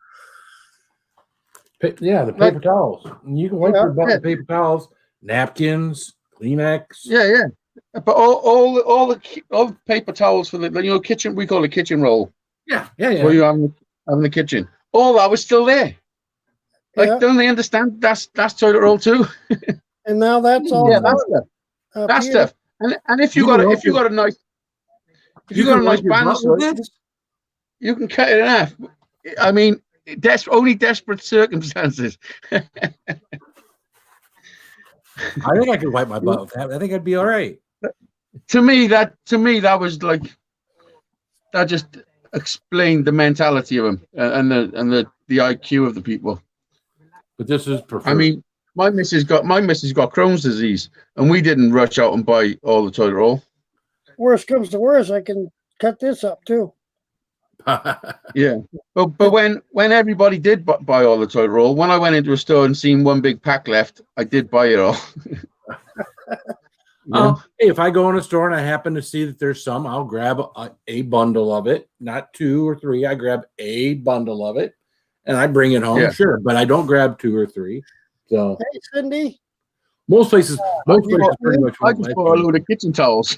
Yeah, the paper towels. You can wipe your butt with paper towels, napkins, Kleenex. Yeah. But all the paper towels for the kitchen, we call it kitchen roll. Yeah. Where you having the kitchen. All that was still there. Don't they understand that's toilet roll too? And now that's all. Yeah, that stuff. And if you got a nice band, you can cut it in half. Only desperate circumstances. I think I could wipe my butt with that. I think I'd be all right. To me, that was like that just explained the mentality of them and the IQ of the people. But this is preferred. My missus got Crohn's disease, and we didn't rush out and buy all the toilet roll. Worst comes to worst, I can cut this up too. Yeah, but when everybody did buy all the toilet roll, when I went into a store and seen one big pack left, I did buy it all. Hey, if I go in a store and I happen to see that there's some, I'll grab a bundle of it, not 2 or 3. I grab a bundle of it and I bring it home, sure, but I don't grab 2 or 3. So, hey, Cindy, most places pretty much. I just bought a load of kitchen towels.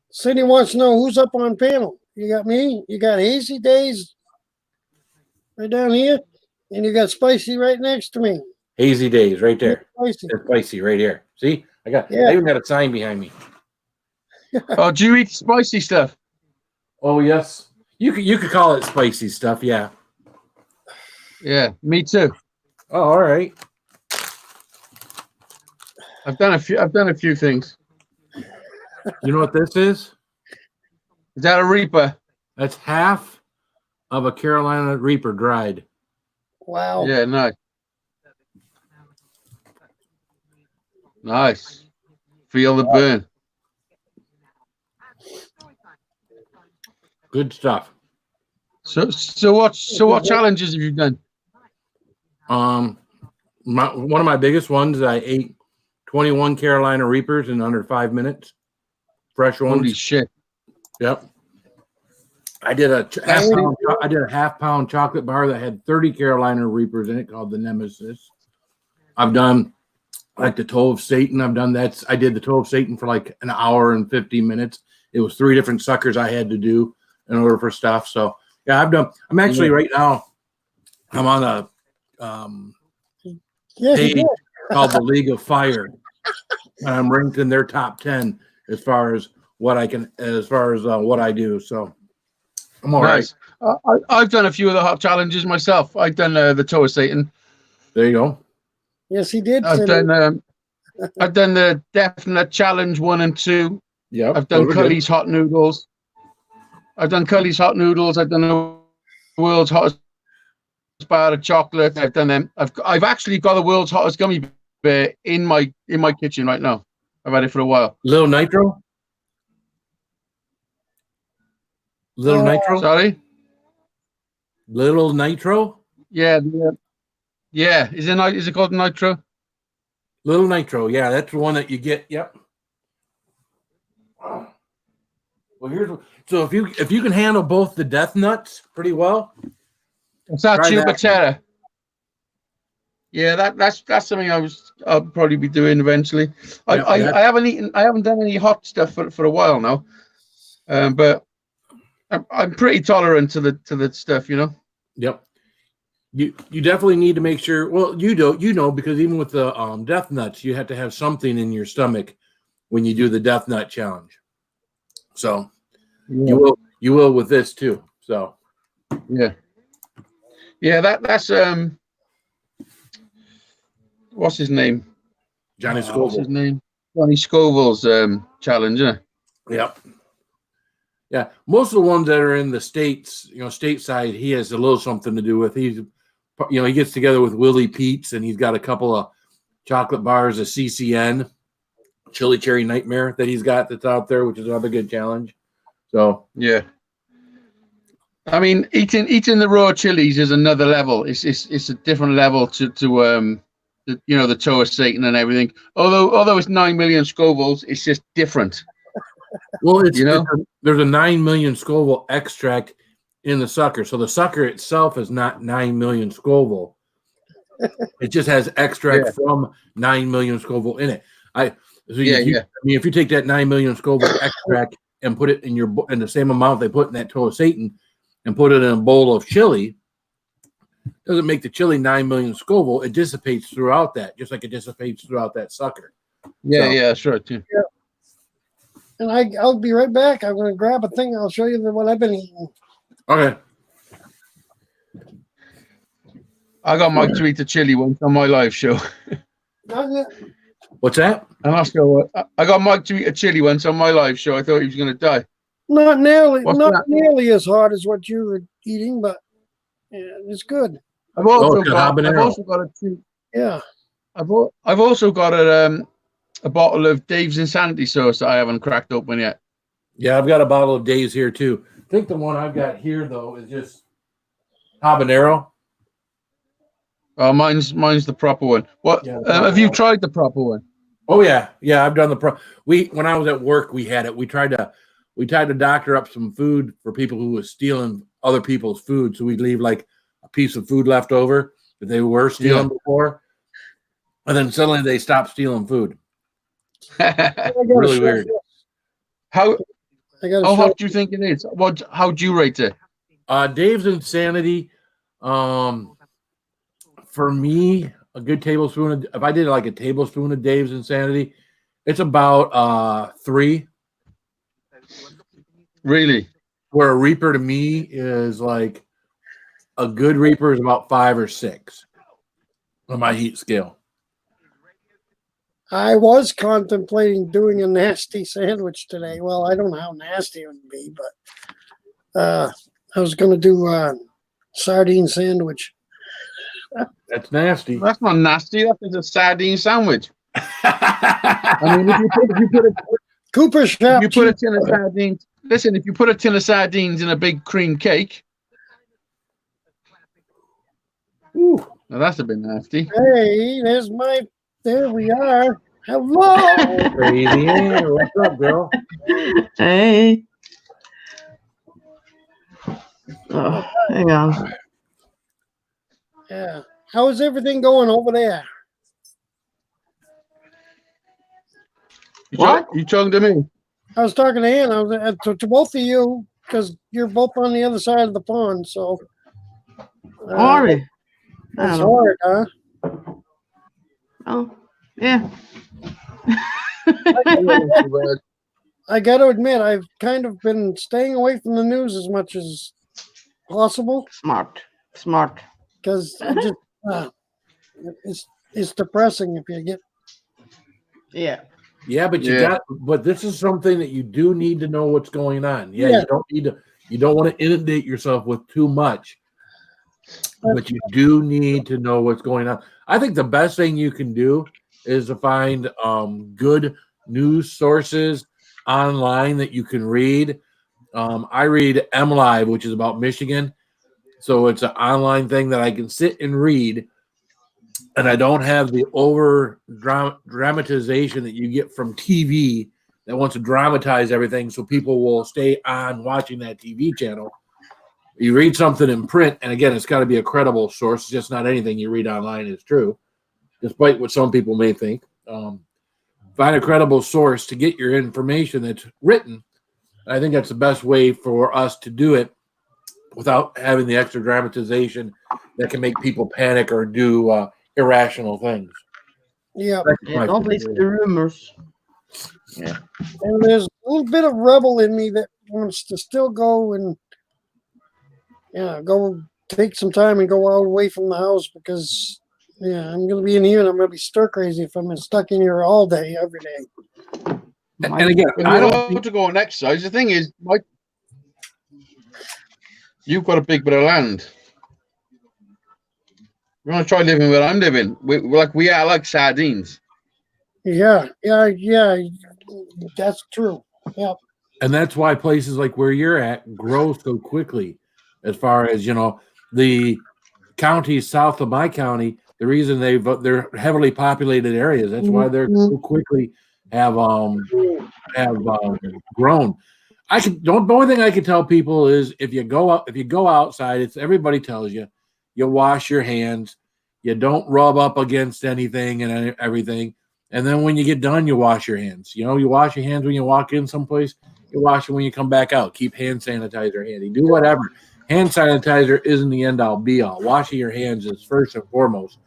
Cindy wants to know who's up on panel. You got me. You got Hazy Days right down here, and you got Spicy right next to me. Hazy Days right there. Spicy. They're spicy right here. See, I Yeah. even got a sign behind me. Oh, do you eat spicy stuff? Oh yes, you could call it spicy stuff. Yeah. Yeah, me too. Oh, all right. I've done a few things. You know what this is? Is that a Reaper? That's half of a Carolina Reaper dried. Wow. Yeah, nice. Nice. Feel the burn. Good stuff. So what challenges have you done? One of my biggest ones, I ate 21 Carolina Reapers in under 5 minutes. Fresh ones. Holy shit. Yep. I did a That's half pound chocolate bar that had 30 Carolina Reapers in it called the Nemesis. I've done like the Toe of Satan. I did the Toe of Satan for like an hour and 50 minutes. It was 3 different suckers I had to do in order for stuff. So yeah, I'm actually right now, I'm on a Yes, you page did. called the League of Fire. And I'm ranked in their top 10 as far as what I do. So I'm all right. nice. I've done a few of the hot challenges myself. I've done the Toe of Satan. There you go. Yes, he did. I've Cindy. done the Definite Challenge 1 and 2. Yep. I've done those are good. Cully's Hot Noodles. I've done the world's hottest bar of chocolate. I've done them. I've actually got the world's hottest gummy bear in my kitchen right now. I've had it for a while. Little Nitro. Little Nitro. Sorry? Little Nitro. Yeah. Yeah. Is it called Nitro? Little Nitro. Yeah, that's the one that you get. Yep. Well, so if you can handle both the death nuts pretty well. It's that Try that. Chupatera. Yeah, that's something I'll probably be doing eventually. Yeah, I haven't done any hot stuff for a while now, but I'm pretty tolerant to the stuff, you know. Yep. You definitely need to make sure. Well, you know because even with the death nuts, you have to have something in your stomach when you do the death nut challenge. So you will with this too. So yeah. That's what's his name? Johnny What's Scoville. his name? Johnny Scoville's challenge. Yeah. Yep. Yeah, most of the ones that are in the states, stateside, he has a little something to do with. He gets together with Willie Pete's, and he's got a couple of chocolate bars, a CCN, Chili Cherry Nightmare that he's got that's out there, which is another good challenge. So yeah, I mean, eating the raw chilies is another level. It's a different level to the Toe of Satan and everything. Although it's 9 million Scovilles, it's just different. Well, there's a 9 million Scoville extract in the sucker. So the sucker itself is not 9 million Scoville. It just has extract from 9 million Scoville in it. If you take that 9 million Scoville extract and put it in the same amount they put in that Toe of Satan and put it in a bowl of chili, doesn't make the chili 9 million Scoville. It dissipates throughout that, just like it dissipates throughout that sucker. Yeah, sure. Too. Yeah. And I'll be right back. I'm going to grab a thing. I'll show you what I've been eating. Okay. I got Mike to eat the chili once on my live show. Not yet. What's that? And I got Mike to eat a chili once on my live show. I thought he was going to die. Not nearly, What's not that? nearly as hard as what you were eating, but yeah, it's good. I've also it's got habanero. Yeah. I've also got a bottle of Dave's Insanity sauce that I haven't cracked open yet. Yeah, I've got a bottle of Dave's here too. I think the one I've got here though is just habanero. Mine's the proper one. What have you tried the proper one? Oh yeah, I've done when I was at work, we had it. We tried to doctor up some food for people who was stealing other people's food. So we'd leave like a piece of food left over that they were stealing before, and then suddenly they stopped stealing food. Really weird. How hot do you think it is? How do you rate it? Dave's Insanity. For me, a good tablespoon if I did like a tablespoon of Dave's Insanity, It's about 3. Really? Where a reaper to me is like a good reaper is about 5 or 6 on my heat scale. I was contemplating doing a nasty sandwich today. Well, I don't know how nasty it would be, but I was going to do a sardine sandwich. That's nasty. That's not nasty. That's just a sardine sandwich. I mean, if you put Cooper Shop. a tin of sardines, listen, if you put a tin of sardines in a big cream cake, Ooh. now that's a bit nasty. Hey, there we are. Hello. Crazy Ann, what's up, girl? Hey. Oh, hang on. Yeah. How's everything going over there? What? You talking to me? I was talking to Ann. I was to both of you because you're both on the other side of the pond. So Are we? I it's don't know. hard, huh? Oh, yeah. I got to admit, I've kind of been staying away from the news as much as possible Smart. because I just it's depressing if you get. Yeah. Yeah, but but this is something that you do need to know what's going on. Yeah. You don't want to inundate yourself with too much, but you do need to know what's going on. I think the best thing you can do is to find good news sources online that you can read. I read MLive, which is about Michigan. So it's an online thing that I can sit and read, and I don't have the over dramatization that you get from TV that wants to dramatize everything so people will stay on watching that TV channel. You read something in print, and again, it's got to be a credible source. It's just not anything you read online is true, despite what some people may think. Find a credible source to get your information that's written. I think that's the best way for us to do it without having the extra dramatization that can make people panic or do irrational things. Yeah. Yeah, don't listen to rumors. Yeah. And there's a little bit of rebel in me that wants to still go and go take some time and go out away from the house because I'm gonna be in here and I'm gonna be stir crazy if I'm stuck in here all day every day. And again, I don't want to go on exercise. The thing is, Mike, you've got a big bit of land. You want to try living where I'm living? We are like sardines. Yeah, that's true. Yeah. And that's why places like where you're at grow so quickly. As far as the counties south of my county, the reason they're heavily populated areas. That's why they're so quickly have grown. The only thing I can tell people is if you go outside, it's everybody tells you wash your hands, you don't rub up against anything and everything, and then when you get done, you wash your hands. You wash your hands when you walk in someplace. You wash it when you come back out. Keep hand sanitizer handy. Do whatever. Hand sanitizer isn't the end all be all. Washing your hands is first and foremost.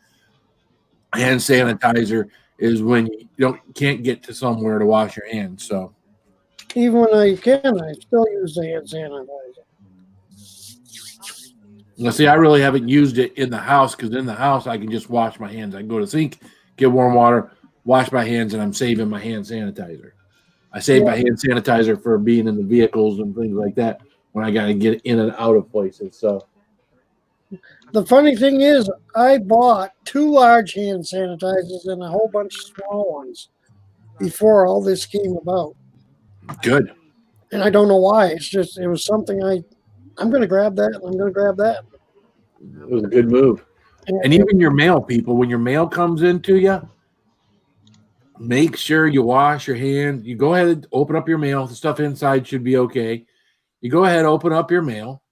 Hand sanitizer is when you can't get to somewhere to wash your hands. So Even when I can, I still use the hand sanitizer. now, see, I really haven't used it in the house because in the house I can just wash my hands. I can go to the sink, get warm water, wash my hands, and I'm saving my hand sanitizer. I save my hand sanitizer for being in the vehicles and things like that when I got to get in and out of places. So The funny thing is, I bought 2 large hand sanitizers and a whole bunch of small ones before all this came about. good. And I don't know why. It's just, it was something I'm going to grab that. I'm going to grab that. It was a good move. And even your mail, people, when your mail comes into you, make sure you wash your hands. You go ahead and open up your mail. The stuff inside should be okay. You go ahead, open up your mail,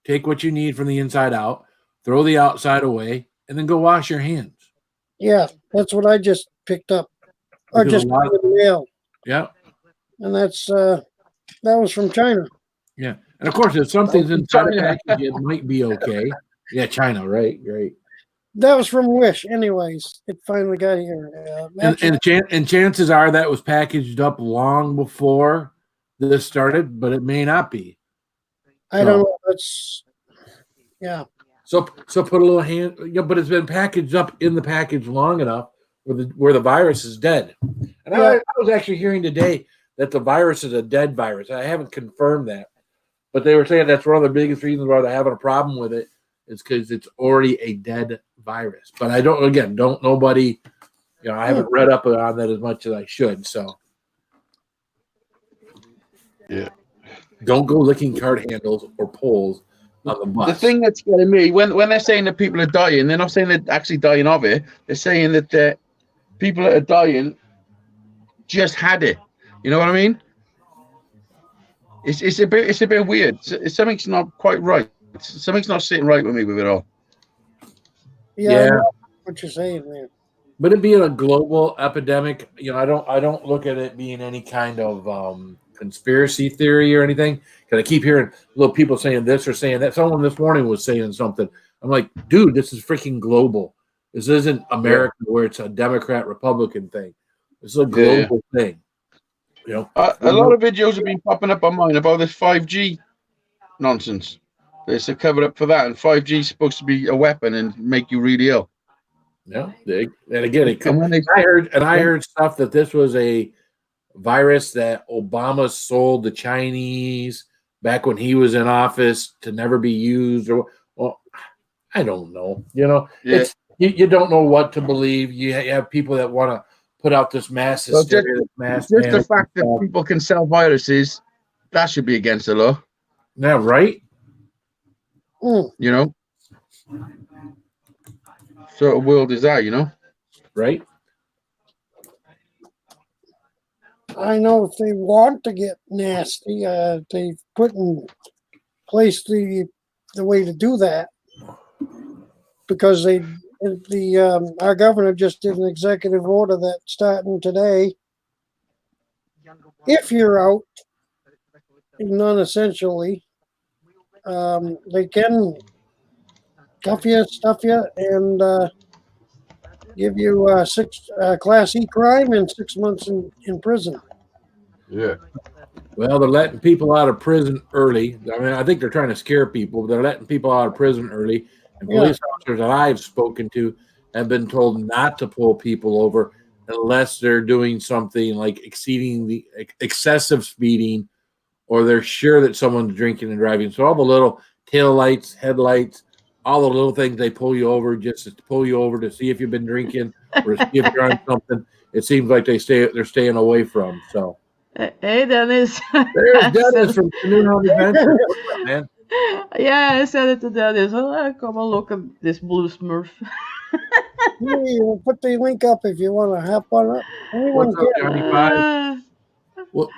take what you need from the inside out, throw the outside away, and then go wash your hands. Yeah, that's what I just picked up. Or Because just got in the mail. Yeah. And that was from China. Yeah. And of course, if something's inside the package, it might be okay. Yeah, China, right. That was from Wish. Anyways, it finally got here. And chances are that was packaged up long before this started, but it may not be. I don't know. That's yeah. So put a little hand. Yeah, but it's been packaged up in the package long enough where the virus is dead. And I was actually hearing today that the virus is a dead virus. I haven't confirmed that, but they were saying that's one of the biggest reasons why they're having a problem with it is because it's already a dead virus. But I don't nobody. I haven't read up on that as much as I should. So yeah, don't go licking card handles or poles on the bus. The thing that's getting me when they're saying that people are dying, they're not saying they're actually dying of it. They're saying that the people that are dying just had it. You know what I mean? It's a bit weird. Something's not quite right. Something's not sitting right with me with it all. Yeah. I know what you're saying, man. But it being a global epidemic, I don't look at it being any kind of conspiracy theory or anything. Because I keep hearing little people saying this or saying that. Someone this morning was saying something. I'm like, dude, this is freaking global. This isn't America where it's a Democrat Republican thing. This is a global thing. A lot of videos have been popping up on mine about this 5G nonsense. It's a cover up for that, and 5G is supposed to be a weapon and make you really ill. Yeah, and again, it could. I heard stuff that this was a virus that Obama sold the Chinese back when he was in office to never be used. Well, I don't know. It's you don't know what to believe. You have people that want to put out this mass hysteria, just the fact that people can sell viruses, that should be against the law. Yeah, right. Sort of world is that, right? I know if they want to get nasty, they've put in place the way to do that because our governor just did an executive order that starting today, if you're out non-essentially, they can cuff you, stuff you, and give you 6 Class E crime and 6 months in prison. Yeah. Well, they're letting people out of prison early. I mean, I think they're trying to scare people, but they're letting people out of prison early. And police officers that I've spoken to have been told not to pull people over unless they're doing something like exceeding the excessive speeding, or they're sure that someone's drinking and driving. So all the little tail lights, headlights, all the little things they pull you over just to pull you over to see if you've been drinking or to see if you're on something. It seems like they're staying away from. So hey, Dennis. there's Dennis from Canoe on Adventure. What's up, man? Yeah, I said it to Dennis. Come and look at this blue smurf. We'll put the link up if you want to hop on up. Anyone What's up, can. Johnny Five? Well,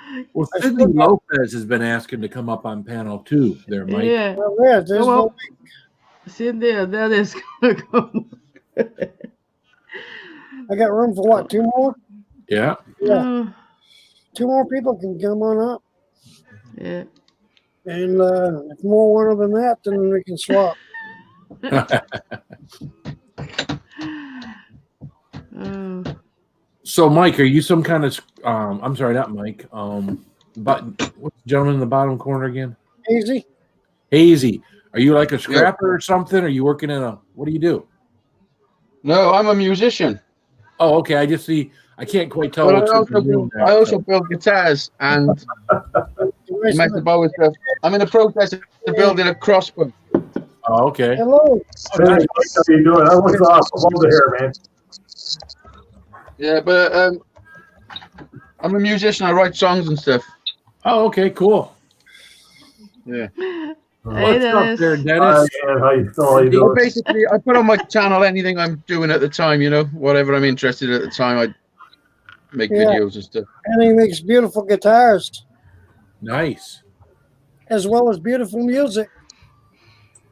Sidney Lopez has been asking to come up on panel 2 there, Mike. Yeah. Well, there's the link. Sit there. Dennis gonna come. I got room for what? 2 more? Yeah. Yeah. 2 more people can come on up. Yeah. And if more want than that, then we can swap. So, Mike, are you some kind of I'm sorry, not Mike. But what's the gentleman in the bottom corner again? Hazy. Are you like a scrapper or something? Are you working in what do you do? No, I'm a musician. Oh, okay. I just see. I can't quite tell. But I also build guitars and domestic bow stuff. I'm in the process of building a crossbow. Oh, okay. Hello. Hey, how you doing? That was awesome. Love to hear, man. Yeah, but I'm a musician. I write songs and stuff. Oh, okay, cool. Yeah. What's up there, Dennis? How you doing? Well, basically, I put on my channel anything I'm doing at the time, whatever I'm interested in at the time. I make videos and stuff. And he makes beautiful guitars. Nice. As well as beautiful music.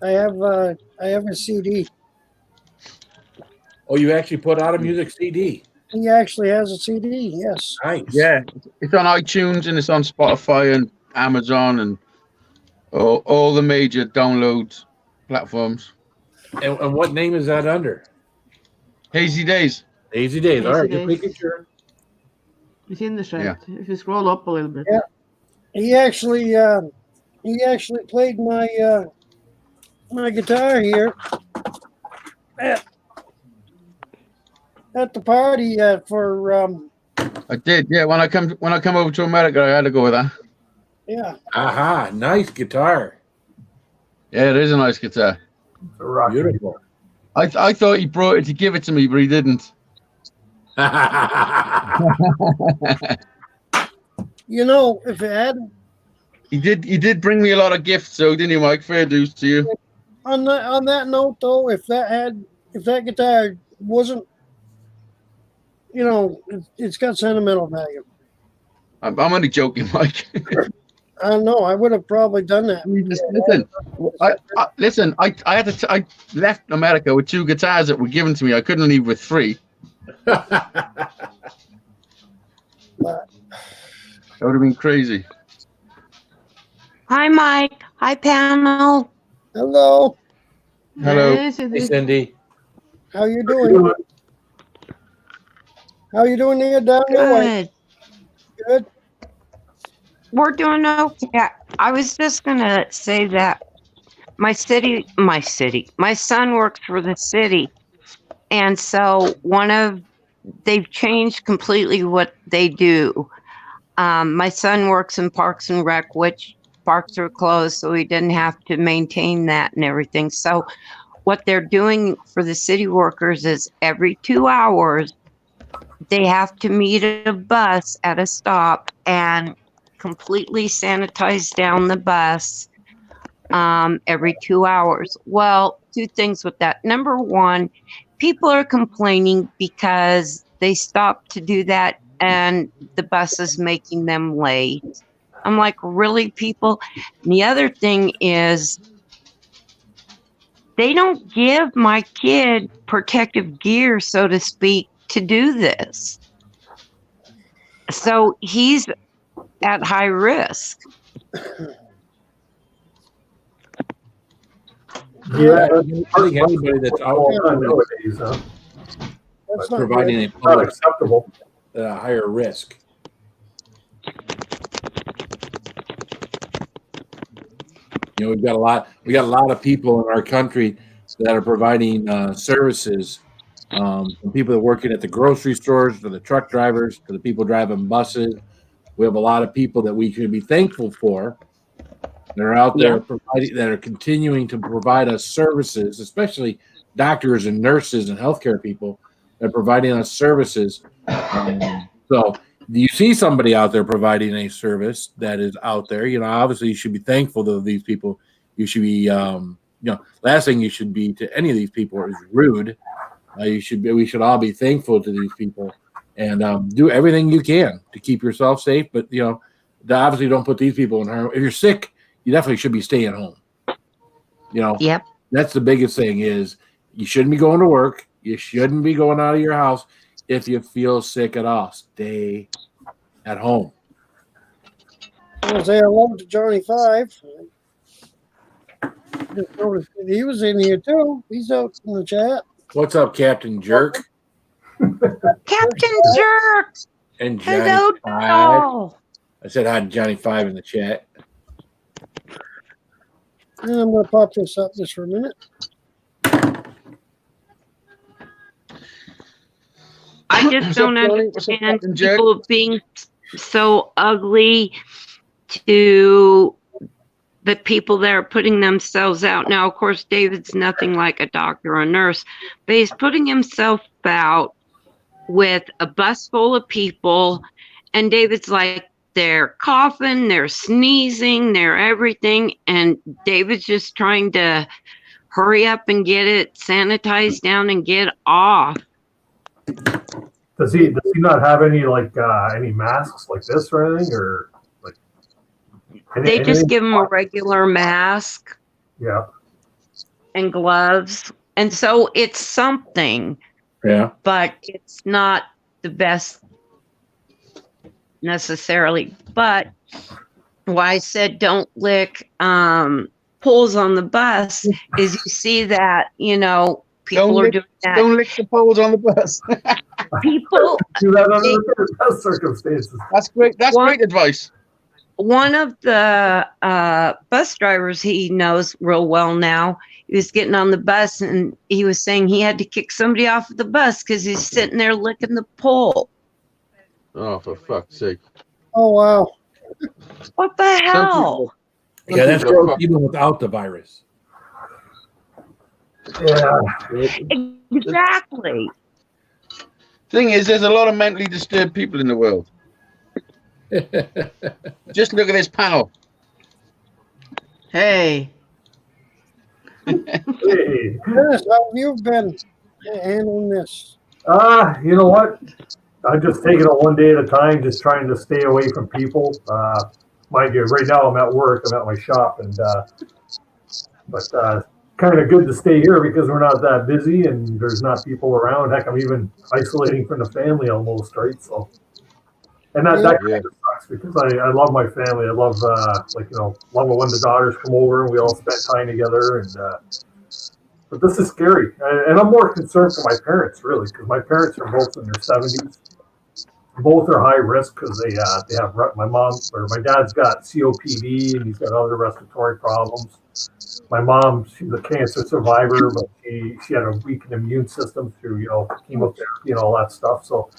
I have a CD. Oh, you actually put out a music CD? He actually has a CD, yes. Nice. Yeah, it's on iTunes and it's on Spotify and Amazon and all the major download platforms. And what name is that under? Hazy days. Easy days. All Easy right, just days. making sure. He's in the shed. Yeah. If you scroll up a little bit. Yeah. He actually played my guitar here at the party for I did. Yeah. When I come over to America, I had to go with that. yeah. Aha, nice guitar. Yeah, it is a nice guitar. It's a rock. Beautiful. I thought he brought it to give it to me, but he didn't. You know, if it hadn't He did bring me a lot of gifts, though, didn't he, Mike? Fair dues to you. on that note though, if that guitar wasn't, you know, it's got sentimental value. I'm only joking, Mike. I don't know. I would have probably done that. Listen. I left America with 2 guitars that were given to me. I couldn't leave with 3. But That would have been crazy. Hi, Mike. Hi, panel. hello, Hello. Yes, it Hey, is. Cindy. how you doing? How you doing there down your way? Good. Good. We're doing okay. I was just gonna say that my son works for the city, and so they've changed completely what they do. My son works in Parks and Rec, which parks are closed, so he didn't have to maintain that and everything. So what they're doing for the city workers is every 2 hours, they have to meet a bus at a stop and completely sanitize down the bus every 2 hours. Well, 2 things with that. Number one, people are complaining because they stopped to do that and the bus is making them late. I'm like, really, people? And the other thing is, they don't give my kid protective gear, so to speak, to do this. So he's at high risk. Yeah, I think anybody that's out Nowadays, huh? That's not providing good. a Not public acceptable. higher risk. You know, we got a lot of people in our country that are providing services. From people that are working at the grocery stores, to the truck drivers, to the people driving buses. We have a lot of people that we should be thankful for that are out there providing, that are continuing to provide us services, especially doctors and nurses and healthcare people that are providing us services. So, do you see somebody out there providing a service that is out there? You know, obviously, you should be thankful to these people. You should be, last thing you should be to any of these people is rude. We should all be thankful to these people and do everything you can to keep yourself safe. But obviously, don't put these people in harm. If you're sick, you definitely should be staying home. Yep. That's the biggest thing is you shouldn't be going to work. You shouldn't be going out of your house if you feel sick at all. Stay at home. I want to say hello to Johnny Five. Just noticed that he was in here too. He's out in the chat. What's up, Captain Jerk? Captain Jerk. And Johnny Hello, Five. doll. I said hi to Johnny Five in the chat. And I'm going to pop this up just for a minute. I just What's up, don't Johnny? What's up, understand Captain Jerk? people being so ugly to the people that are putting themselves out. Now, of course, David's nothing like a doctor or a nurse, but he's putting himself out with a bus full of people, and David's like, they're coughing, they're sneezing, they're everything, and David's just trying to hurry up and get it sanitized down and get off. Does he not have any any masks like this or anything, or like They just give him a regular mask yeah. and gloves, and so it's something, Yeah. but it's not the best necessarily. But why I said don't lick pulls on the bus is you see that, People are doing that. Don't lick the poles on the bus. People, Do that under the best circumstances. That's great. That's What? great advice. one of the bus drivers he knows real well now, he was getting on the bus and he was saying he had to kick somebody off of the bus because he's sitting there licking the pole. Oh, for fuck's sake! Oh wow. What the Some hell? Yeah, that's people are for even without the virus. Yeah. Exactly. Thing is, there's a lot of mentally disturbed people in the world. Just look at this panel. Hey, Hey. Yes, how have you been handling this? You know what? I'm just taking it one day at a time, just trying to stay away from people. Mind you, right now I'm at work. I'm at my shop, and but kind of good to stay here because we're not that busy and there's not people around. Heck, I'm even isolating from the family almost, right? So, and that kind of sucks because I love my family. I love love it when the daughters come over and we all spend time together. And but this is scary, and I'm more concerned for my parents really because my parents are both in their 70s. Both are high risk because they have my mom or my dad's got COPD and he's got other respiratory problems. My mom, she's a cancer survivor, but she had a weakened immune system through chemotherapy and all that stuff. So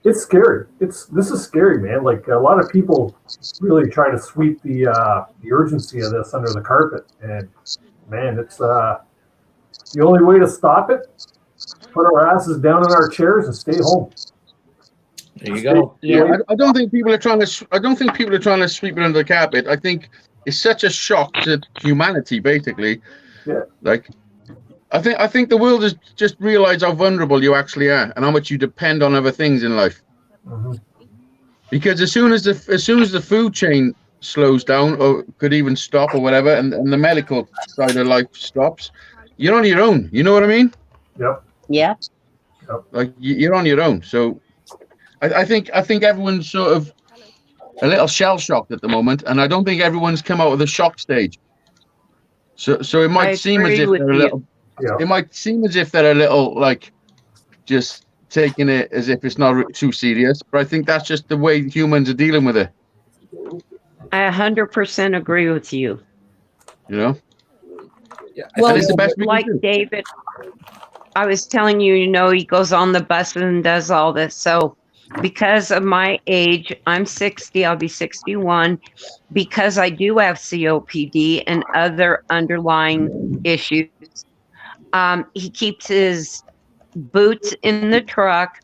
it's scary. This is scary, man. Like a lot of people really try to sweep the urgency of this under the carpet, and man, it's the only way to stop it. Put our asses down in our chairs and stay home. There you go. Yeah, I don't think people are trying to. I don't think people are trying to sweep it under the carpet. I think it's such a shock to humanity, basically. Yeah. Like, I think the world has just realized how vulnerable you actually are and how much you depend on other things in life. Mm-hmm. Because as soon as the food chain slows down or could even stop or whatever, and the medical side of life stops, you're on your own. You know what I mean? Yep. Yeah. Like you're on your own. So I think everyone's sort of a little shell shocked at the moment, and I don't think everyone's come out of the shock stage. So it might seem as if they're a little. Yeah. It might seem as if they're a little like just taking it as if it's not too serious, but I think that's just the way humans are dealing with it. I 100% agree with you. You know. Yeah, Well, it's the best we can like do. David, I was telling you, he goes on the bus and does all this. So because of my age, I'm 60, I'll be 61. Because I do have COPD and other underlying issues, he keeps his boots in the truck.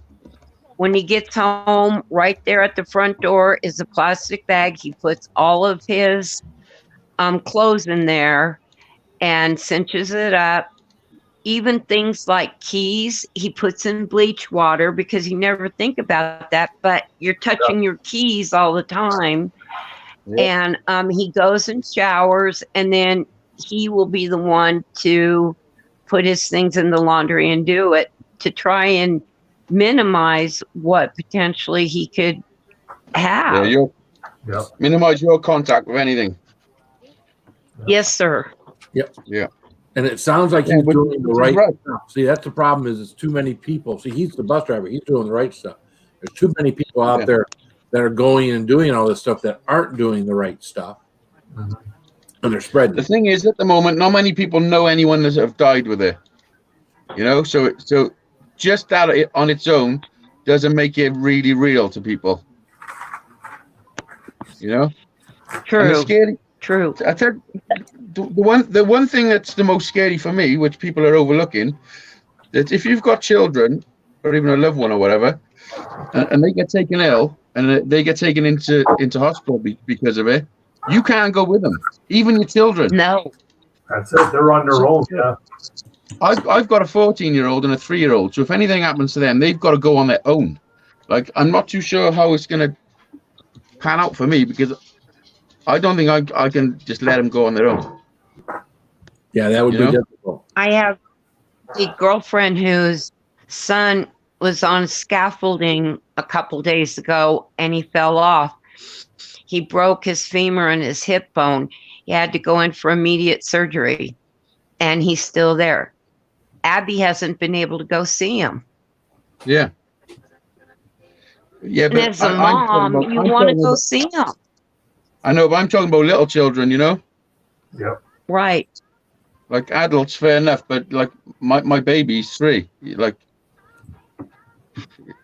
When he gets home, right there at the front door is a plastic bag. He puts all of his clothes in there and cinches it up. Even things like keys, he puts in bleach water because you never think about that, but you're touching your keys all the time. Yeah. And he goes and showers, and then he will be the one to put his things in the laundry and do it to try and minimize what potentially he could have. Yeah, minimize your contact with anything. Yes, sir. Yep. Yeah. And it sounds like he's doing the right stuff. See, that's the problem is it's too many people. See, he's the bus driver. He's doing the right stuff. There's too many people out there that are going and doing all this stuff that aren't doing the right stuff. And they're spreading. The thing is, at the moment, not many people know anyone that have died with it. So just that on its own doesn't make it really real to people. True. And it's scary. True. I tell the one thing that's the most scary for me, which people are overlooking, that if you've got children or even a loved one or whatever, and they get taken ill and they get taken into hospital because of it, you can't go with them, even your children. No. That's it. They're on their own. Yeah. I've got a 14-year-old and a 3-year-old, so if anything happens to them, they've got to go on their own. Like, I'm not too sure how it's going to pan out for me because I don't think I can just let them go on their own. Yeah, that would be difficult. I have a girlfriend whose son was on scaffolding a couple days ago and he fell off. He broke his femur and his hip bone. He had to go in for immediate surgery, and he's still there. Abby hasn't been able to go see him. Yeah. Yeah, And but as a mom, you want to go see him. I know, but I'm talking about little children, you know? Yep. Right. Like adults, fair enough, but like my baby's 3. Like,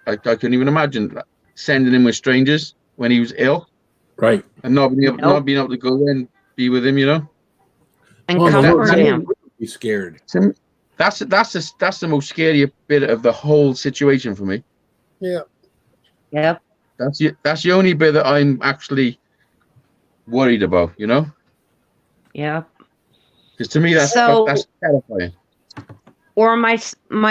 I couldn't even imagine sending him with strangers when he was ill Right. and not being able, Nope. not being able to go there and be with him, you know? And Well, comfort that- him. Be scared. That's the most scary bit of the whole situation for me. Yeah. Yep. That's the only bit that I'm actually worried about, you know? Yep. Because to me, that's terrifying. Or my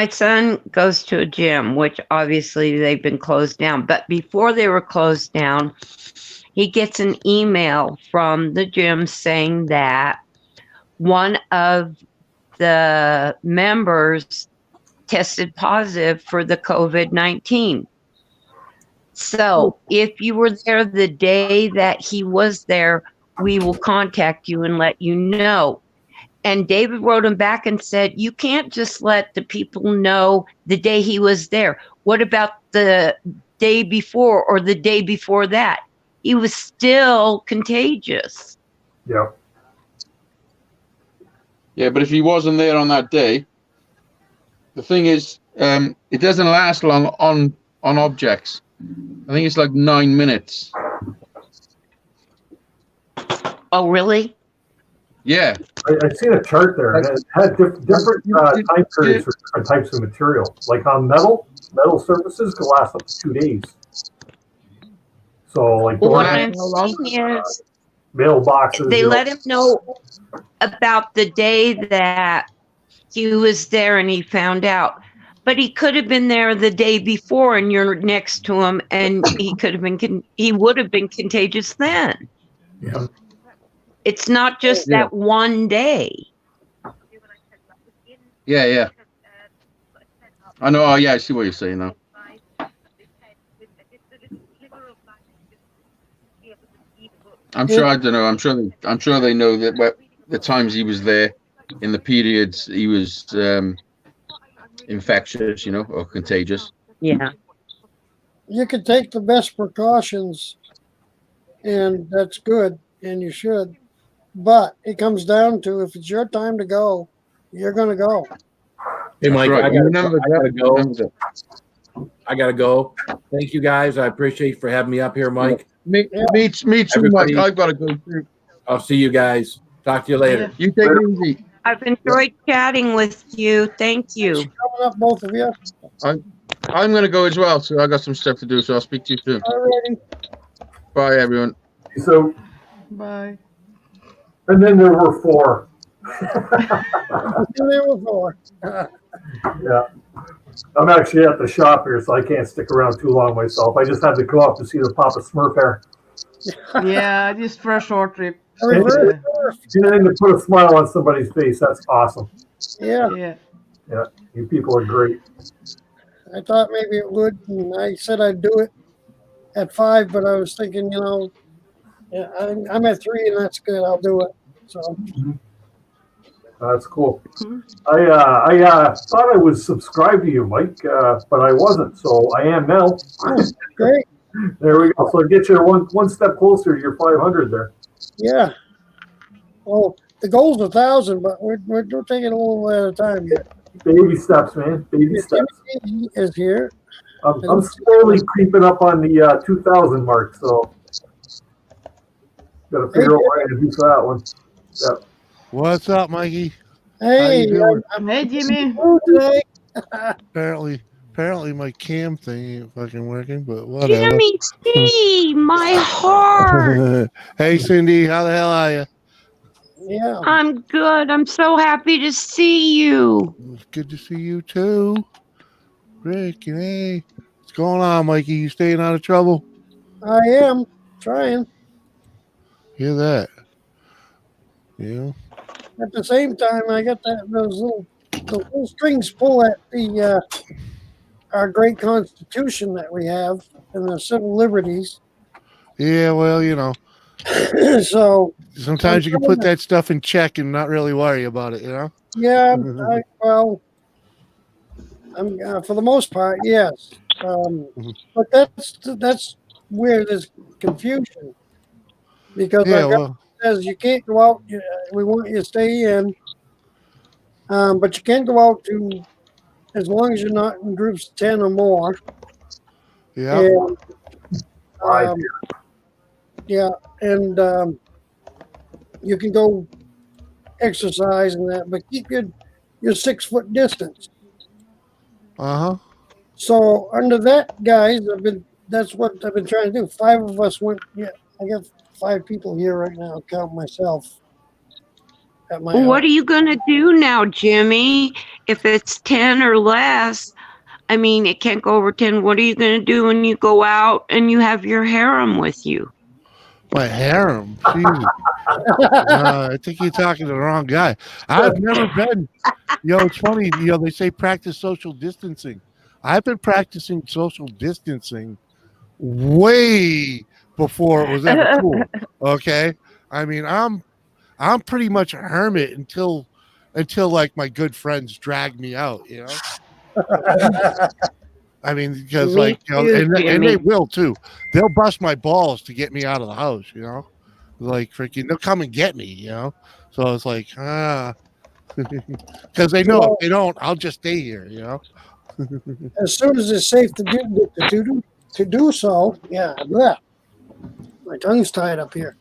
son goes to a gym, which obviously they've been closed down. But before they were closed down, he gets an email from the gym saying that one of the members tested positive for the COVID-19. So if you were there the day that he was there, we will contact you and let you know. And David wrote him back and said, you can't just let the people know the day he was there. What about the day before or the day before that? He was still contagious. Yep. Yeah, but if he wasn't there on that day, the thing is, it doesn't last long on objects. I think it's like 9 minutes. Oh, really? Yeah. I've seen a chart there, and it had different time periods for different types of material. Like on metal surfaces could last up to 2 days. So, like, Well, what doorknobs, I'm saying is mailboxes. they you know. let him know about the day that he was there and he found out. But he could have been there the day before and you're next to him and he could have been, he would have been contagious then. Yeah. It's not just that one day. Yeah, yeah. I know. Oh, yeah, I see what you're saying now. I'm sure. I don't know. I'm sure they know that the times he was there, in the periods he was infectious, you know, or contagious. Yeah. You could take the best precautions, and that's good, and you should. But it comes down to if it's your time to go, you're going to go. Hey, Mike, right. I gotta Remember go. that. I gotta go. Thank you guys. I appreciate you for having me up here, Mike. Me too, Mike. Everybody- I've got to go through. I'll see you guys. Talk to you later. You take it easy. I've enjoyed chatting with you. Thank you. Coming up, both of you. I'm going to go as well, so I got some stuff to do. So I'll speak to you soon. Alrighty. Bye, everyone. So, Bye. and then there were 4. There were 4. Yeah. I'm actually at the shop here, so I can't stick around too long myself. I just had to go up to see the Papa Smurf hair. Yeah, just for a short trip. Reverse. Anything to put a smile on somebody's face, that's awesome. Yeah, Yeah. Yeah, you people are great. I thought maybe it would, and I said I'd do it at 5, but I was thinking, yeah, I'm at 3, and that's good. I'll do it. So That's cool. I thought I was subscribed to you, Mike, but I wasn't, so I am now. great. There we go. So it gets you one step closer to your 500 there. Yeah. Well, the goal's 1,000, but we're taking a little at a time yet. Baby steps, man. Baby steps. Timothy is here. I'm slowly creeping up on the 2,000 mark, so got to figure out what I can do for that one. Yeah. What's up, Mikey? Hey, you doing? Hey, Jimmy. today. Apparently my cam thing ain't fucking working, but whatever. Jimmy C, my heart. Hey, Cindy, how the hell are you? Yeah. I'm good. I'm so happy to see you. It's good to see you too. Rick, hey. What's going on, Mikey? You staying out of trouble? I am trying. Hear that? Yeah. At the same time, I got those little strings pull at the our great Constitution that we have and the civil liberties. Yeah, well, you know, So sometimes you can put that stuff in check and not really worry about it, you know? yeah, well, For the most part, yes. Mhm. But that's where there's confusion because Yeah, our government well, says you can't go out. We want you to stay in, but you can't go out to as long as you're not in groups of 10 or more. yeah. And Five. um, yeah, and you can go exercise and that, but keep your 6 foot distance. Uh-huh. So under that, guys, that's what I've been trying to do. 5 of us went. Yeah, I got 5 people here right now. Count myself at my What house. are you going to do now, Jimmy? If it's 10 or less, I mean, it can't go over 10. What are you going to do when you go out and you have your harem with you? My harem. Jesus. I think you're talking to the wrong guy. I've never been, it's funny, they say practice social distancing. I've been practicing social distancing way before it was ever cool. Okay. I mean, I'm pretty much a hermit until like my good friends drag me out. I mean, because Me like, too, and they Jimmy. will too. They'll bust my balls to get me out of the house. Like freaking they'll come and get me. So it's like, because they know if Well, they don't, I'll just stay here. as soon as it's safe to do so, yeah, blah. My tongue's tied up here.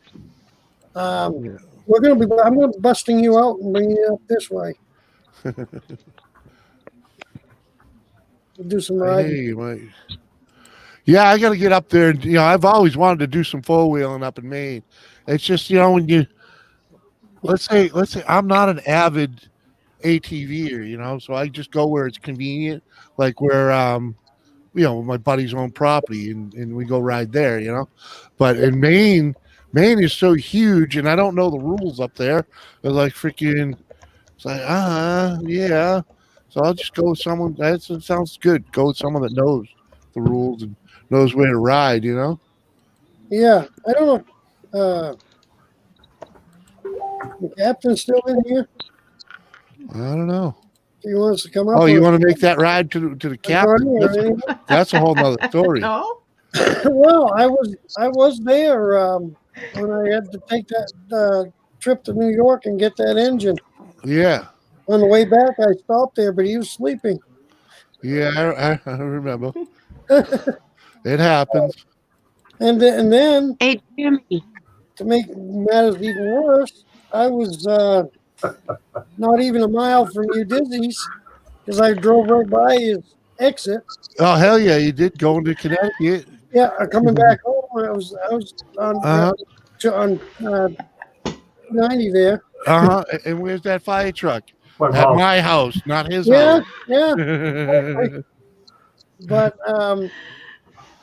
Yeah. I'm gonna be busting you out and bringing you up this way. We'll do some I hear riding. you, mate. Yeah, I got to get up there. And, I've always wanted to do some four wheeling up in Maine. It's just, when let's say I'm not an avid ATVer, so I just go where it's convenient, like where, my buddy's own property and we go ride there. But in Maine is so huge and I don't know the rules up there. They're like freaking, it's like, yeah. So I'll just go with someone that sounds good. Go with someone that knows the rules and knows where to ride. Yeah, I don't know. The captain's still in here. I don't know. He wants to come up. Oh, you Or want to make that ride to the captain? That's a whole nother story. No? well, I was there when I had to take that trip to New York and get that engine. Yeah. On the way back, I stopped there, but he was sleeping. Yeah, I remember. It happens. And then Hey, Jimmy. to make matters even worse, I was not even a mile from New Dizzy's because I drove right by his exit. Oh hell yeah, you did go into Connecticut. Yeah, coming back home, I was on Uh-huh. on 90 there. Uh-huh. And where's that fire truck? My At mom. my house, not his Yeah, house. yeah. But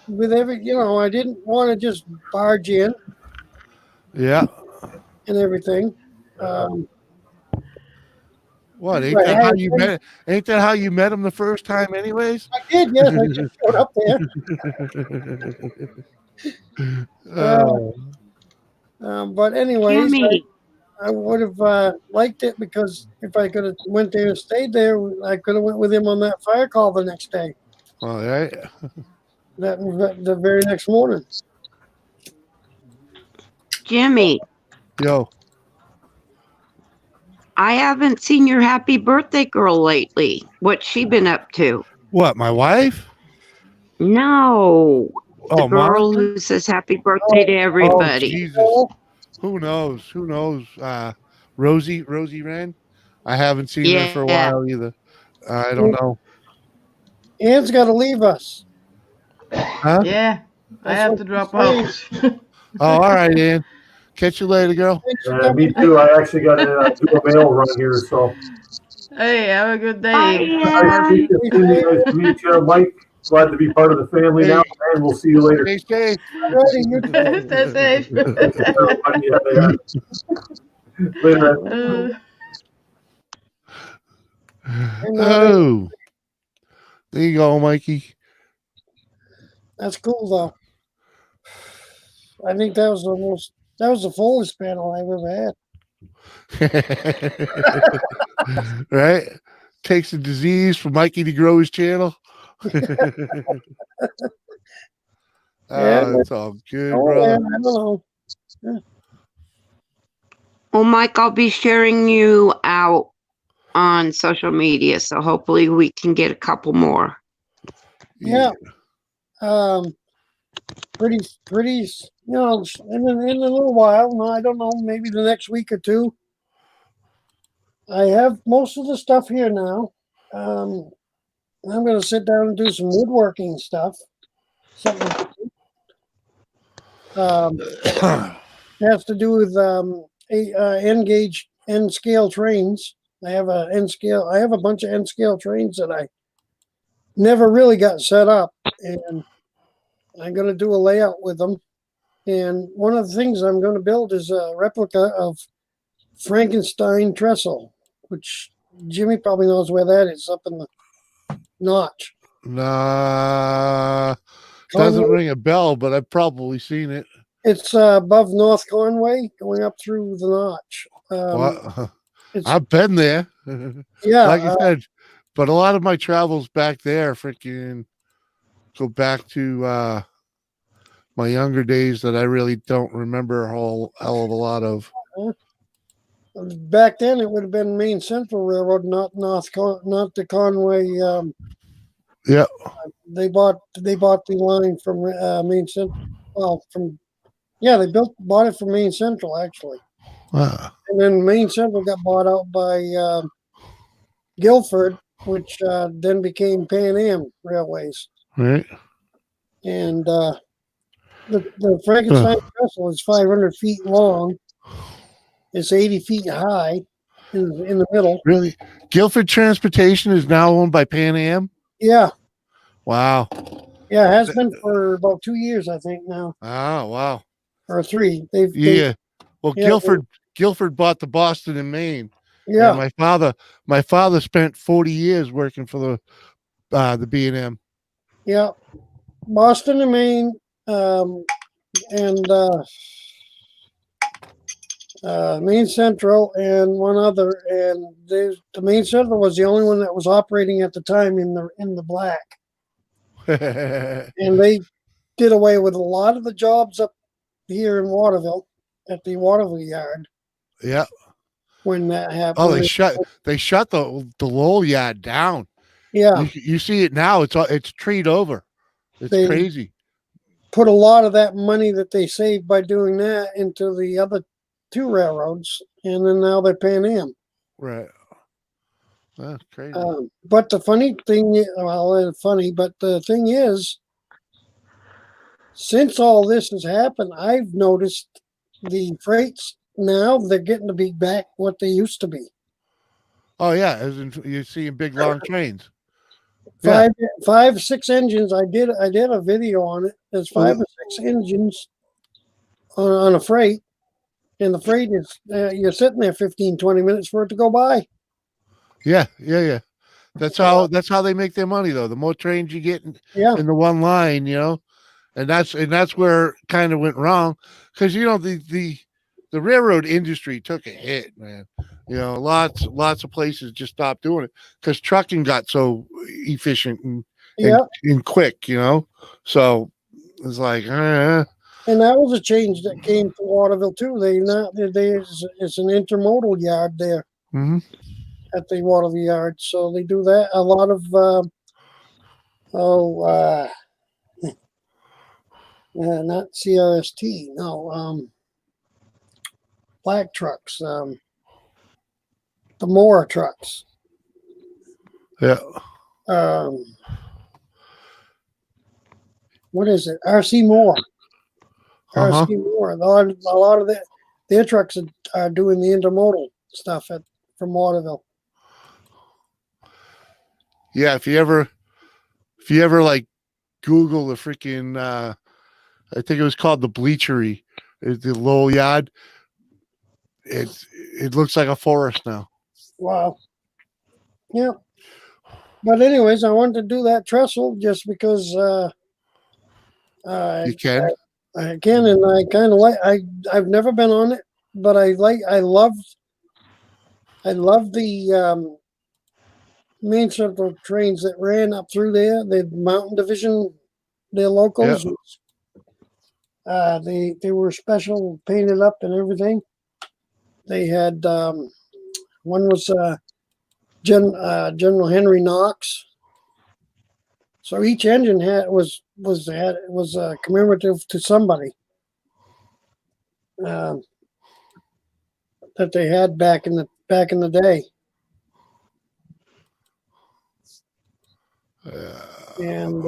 with I didn't want to just barge in Yeah. and everything. Um, What? Ain't but that hey, how you met? Ain't that how you met him the first time, anyways? I did, yes, I just showed up there. Oh. But anyways, Jimmy. I would have liked it because if I could have went there and stayed there, I could have went with him on that fire call the next day. All right. The very next morning. Jimmy. Yo. I haven't seen your happy birthday girl lately. What's she been up to? What? My wife? No. The Oh, girl Monica? who says happy birthday to Oh, everybody. Jesus. Who knows? Who knows? Rosie Wren? I haven't seen her for a Yeah. while either. I don't know. Ann's got to leave us. Huh? Yeah, I That's have what to drop she's out. Oh, all right, Ann. Catch you later, girl. Me too. I actually got to do a mail run here, so. Hey, have a good Bye, day. Nice to meet you, Cindy. Nice to meet you, Mike. Glad to be part of the family now, and we'll see you later. Stay safe. Stay safe. Later. Oh. There you go, Mikey. That's cool though. I think that was the fullest panel I've ever had. Right? takes a disease for Mikey to grow his channel. Yeah, It's all good, oh, brother. yeah, I don't know. Well, Mike, I'll be sharing you out on social media, so hopefully we can get a couple more. Yeah. Pretty, you know, in a little while. No, I don't know, maybe the next week or two. I have most of the stuff here now. I'm going to sit down and do some woodworking stuff. Something has to do with N gauge, N scale trains. I have a N scale. I have a bunch of N scale trains that I never really got set up, and I'm going to do a layout with them. And one of the things I'm going to build is a replica of Frankenstein trestle, which Jimmy probably knows where that is, up in the notch. Nah, doesn't Conway, ring a bell, but I've probably seen it. it's above North Conway, going up through the notch. Well, It's I've been there. yeah, Like I said, but a lot of my travels back there freaking go back to my younger days that I really don't remember a whole hell of a lot of. back then it would have been Main Central Railroad, not the Conway. Yeah. They bought the line from Main Central. Well, they bought it from Main Central actually, and then Main Central got bought out by Guilford, which then became Pan Am Railways. Right. And the Frankenstein trestle is 500 feet long. It's 80 feet high in the middle. Really? Guilford Transportation is now owned by Pan Am? Yeah. Wow. Yeah, it has been for about 2 years, I think now. Oh, wow. Or 3. Well, yeah, Guilford bought the Boston and Maine. Yeah. And my father spent 40 years working for the B&M. Yeah. Boston and Maine, and Main Central and one other, and the Main Central was the only one that was operating at the time in the black. And they did away with a lot of the jobs up here in Waterville at the Waterville yard. Yeah. When that happened. Oh, they shut the Lowell yard down. Yeah. You see it now. It's treed over. It's crazy. Put a lot of that money that they saved by doing that into the other 2 railroads, and then now they're Pan Am. Right. That's crazy. But the funny thing, but the thing is, since all this has happened, I've noticed the freights now they're getting to be back what they used to be. Oh yeah, as in you're seeing big long trains. 5, 6 engines. I did a video on it. There's 5 or 6 engines on a freight, and the freight is you're sitting there 15, 20 minutes for it to go by. Yeah. That's how they make their money though. The more trains you get in the one line, and that's where it kind of went wrong, because the railroad industry took a hit, man. Lots of places just stopped doing it because trucking got so efficient and quick, so it's like and that was a change that came to Waterville too. It's an intermodal yard there at the Waterville yard, so they do that. A lot of not CRST, no, black trucks, the Moore trucks. Yeah. What is it? RC Moore. RC Moore. A lot of their trucks are doing the intermodal stuff from Waterville. Yeah, if you ever like Google the freaking I think it was called the Bleachery, the Lowell yard. It looks like a forest now. Wow. Yeah. But anyways, I wanted to do that trestle just because you can. I can, and I kind of like. I've never been on it, but I love the main shuttle trains that ran up through there. The Mountain Division, their locals. They were special, painted up and everything. They had one was General Henry Knox. So each engine was commemorative to somebody that they had back in the day. And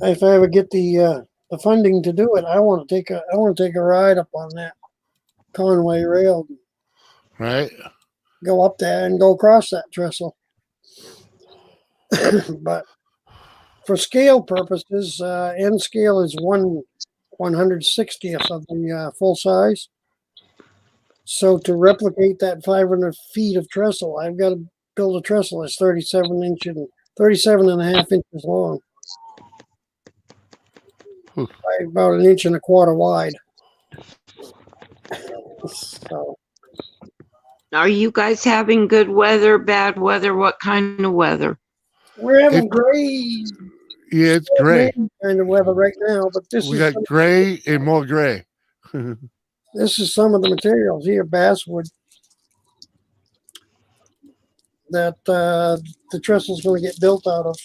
if I ever get the funding to do it, I want to take a ride up on that Conway Rail. Right. Go up there and go across that trestle. But for scale purposes, N scale is 1/160th of the full size. So to replicate that 500 feet of trestle, I've got to build a trestle that's 37 and a half inches long. By about 1.25 inches wide. So, Are you guys having good weather, bad weather? What kind of weather? we're having gray. Yeah, it's gray. Kind of weather right now, but We got gray and more gray. this is some of the materials here, basswood, that the trestle's going to get built out of.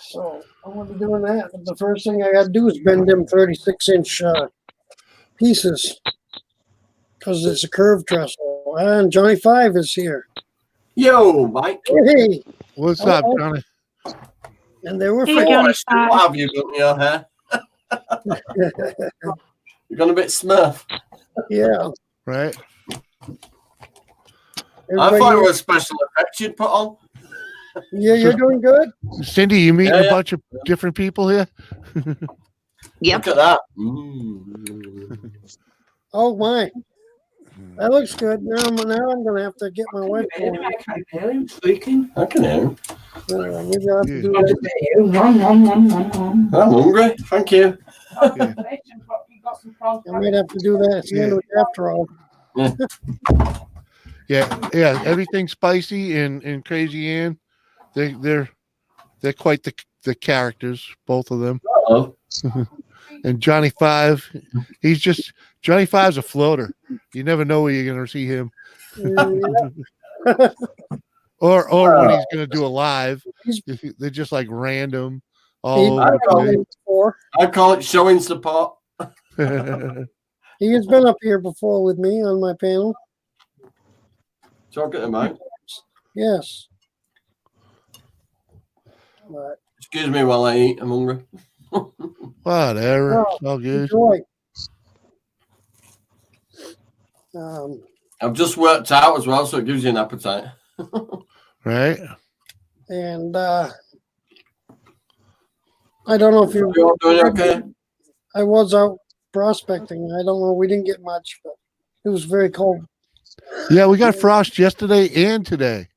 So I'm going to be doing that. But the first thing I got to do is bend them 36-inch pieces because it's a curved trestle. And Johnny Five is here. Yo, Mike. Hey, What's up, Johnny? and they were Hey, full. Johnny What Five. have you done to your hair? You've gone a bit smurf. Yeah. Right. I thought it was special effects you'd put on. Yeah, you're doing good. Cindy, you meeting Yeah, a yeah. bunch of different people here? Yep. Look at that. Oh my, that looks good. Now I'm going to have to get my wife. I can't hear him speaking. I can hear him. Maybe I'll have to do Not that. to hear you. Nom, nom, nom, nom, nom. I'm hungry. Thank you. Yeah. You got some prawns. I might have to do that at the end of it after all. Yeah. Everything's spicy and Crazy Ann. They're quite the characters, both of them. Uh-oh. And Johnny Five, Johnny Five's a floater. You never know where you're gonna see him. Yeah. or when he's gonna do a live. They're just like random all over the Before. I call it showing support. place. He has been up here before with me on my panel. Talk at the mic. Yes. But Excuse me while I eat. I'm hungry. Whatever. Oh, It's all good. enjoy. I've just worked out as well, so it gives you an appetite. Right? And I don't know if You all doing okay? I was out prospecting. I don't know. We didn't get much, but it was very cold. Yeah, we got frost yesterday and today.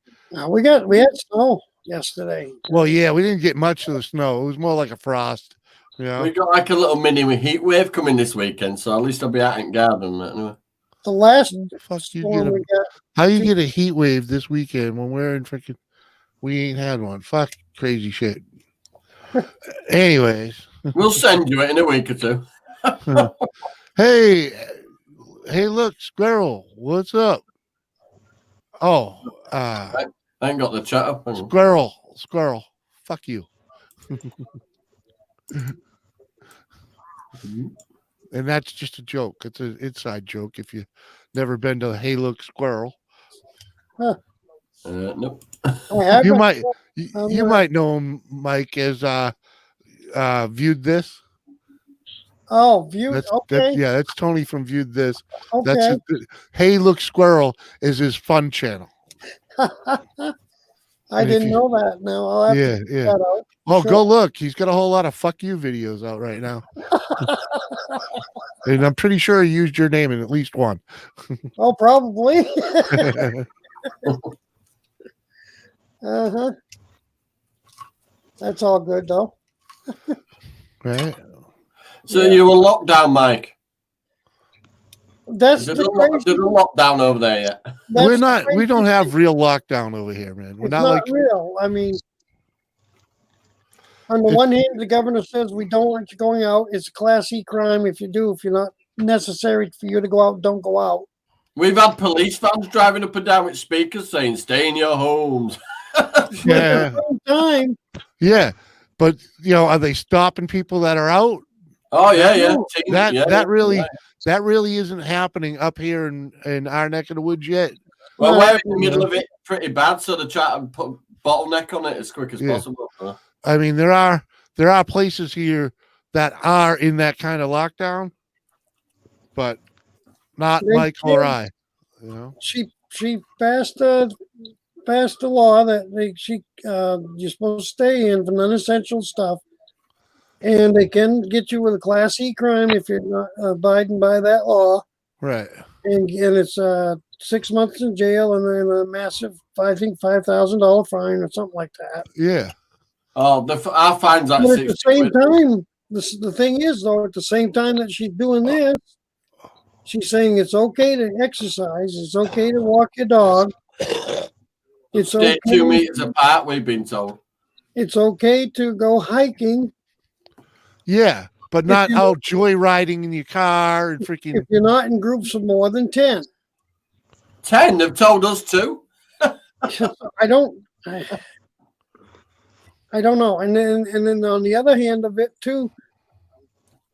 We had snow yesterday. Well, yeah, we didn't get much of the snow. It was more like a frost. You know? We got like a little mini heat wave coming this weekend, so at least I'll be out in garden. Anyway. The last Fuck you storm get we got. how you get a heat wave this weekend when we're in freaking we ain't had one. Fuck crazy shit. Anyways. We'll send you it in a week or two. Hey, look, Squirrel, what's up? Oh, I ain't got the chat up. Hang on. Squirrel, fuck you. And that's just a joke. It's an inside joke if you never been to Hey Look Squirrel. Nope. You might know him, Mike, as Viewed This. Oh, Viewed. Okay. That's Tony from Viewed This. Okay. That's Hey Look Squirrel is his fun channel. I didn't know that. Now I'll have to check that out. Oh, Sure. go look. He's got a whole lot of fuck you videos out right now. And I'm pretty sure he used your name in at least one. Oh, probably. Uh-huh. That's all good though. Right. So you were locked down, Mike. That's There's the a crazy. lockdown over there yet. That's We're the not. We crazy don't have thing. real lockdown over here, man. We're It's not not like. real. I mean, on the It's- one hand, the governor says we don't want you going out. It's a Class E crime if you do. If you're not necessary for you to go out, don't go out. We've had police vans driving up and down with speakers saying, "Stay in your homes." Yeah. At the same time, Yeah, but are they stopping people that are out? Oh yeah, yeah. No, Teens, That yeah, that really right. that really isn't happening up here in our neck of the woods yet. Well, No, we're in the you middle know. of it pretty bad, so they're trying to put bottleneck on it as quick as Yeah. possible. I mean, there are places here that are in that kind of lockdown, but not They Mike or did. I. she passed a law that you're supposed to stay in for non-essential stuff, and they can get you with a Class E crime if you're not abiding by that law, Right. and it's 6 months in jail and then a massive, I think, $5,000 fine or something like that. Yeah. Oh, our fine's like But at the 60 same quid. time, the thing is, though, at the same time that she's doing this, she's saying it's okay to exercise, it's okay to walk your dog, it's Stay okay, 2 meters apart, we've been told. it's okay to go hiking Yeah, but If not you- out joyriding in your car and freaking. if you're not in groups of more than 10. 10, they've told us to. I don't know. And then on the other hand of it too,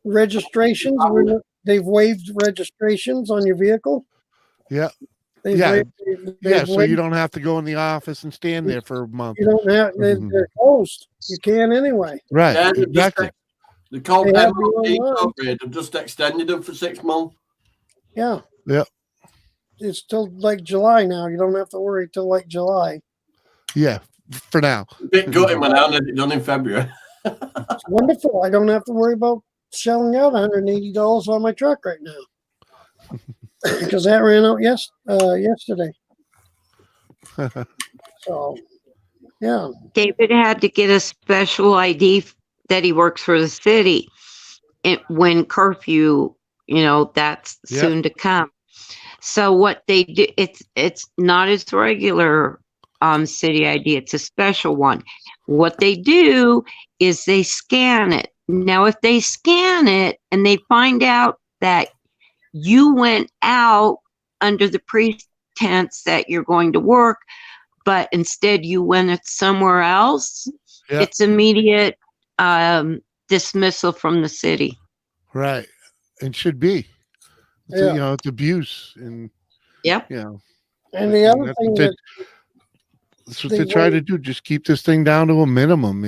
registrations, they've waived registrations on your vehicle. Yeah. They've Yeah. waived- Yeah, they've so you waived- don't have to go in the office and stand there for a month. you don't have Mhm. they're closed. You can anyway. Right. Yeah, they've just Exactly. They called They have MOD you online. COVID. They've just extended them for 6 months. Yeah. Yeah. It's till like July now. You don't have to worry till like July. Yeah. For now. A bit gutting when I had it done in February. It's wonderful. I don't have to worry about shelling out $180 on my truck right now. Because that ran out yesterday. So, yeah. David had to get a special ID that he works for the city when curfew, that's Yep. soon to come. So what they do, it's not his regular city ID, it's a special one. What they do is they scan it. Now, if they scan it and they find out that you went out under the pretense that you're going to work, but instead you went somewhere else, Yeah. it's immediate dismissal from the city. Right. And should be. It's, Yeah. it's abuse. And, Yep. And the other that's thing what that that's what they they try to waived- do. Just keep this thing down to a minimum,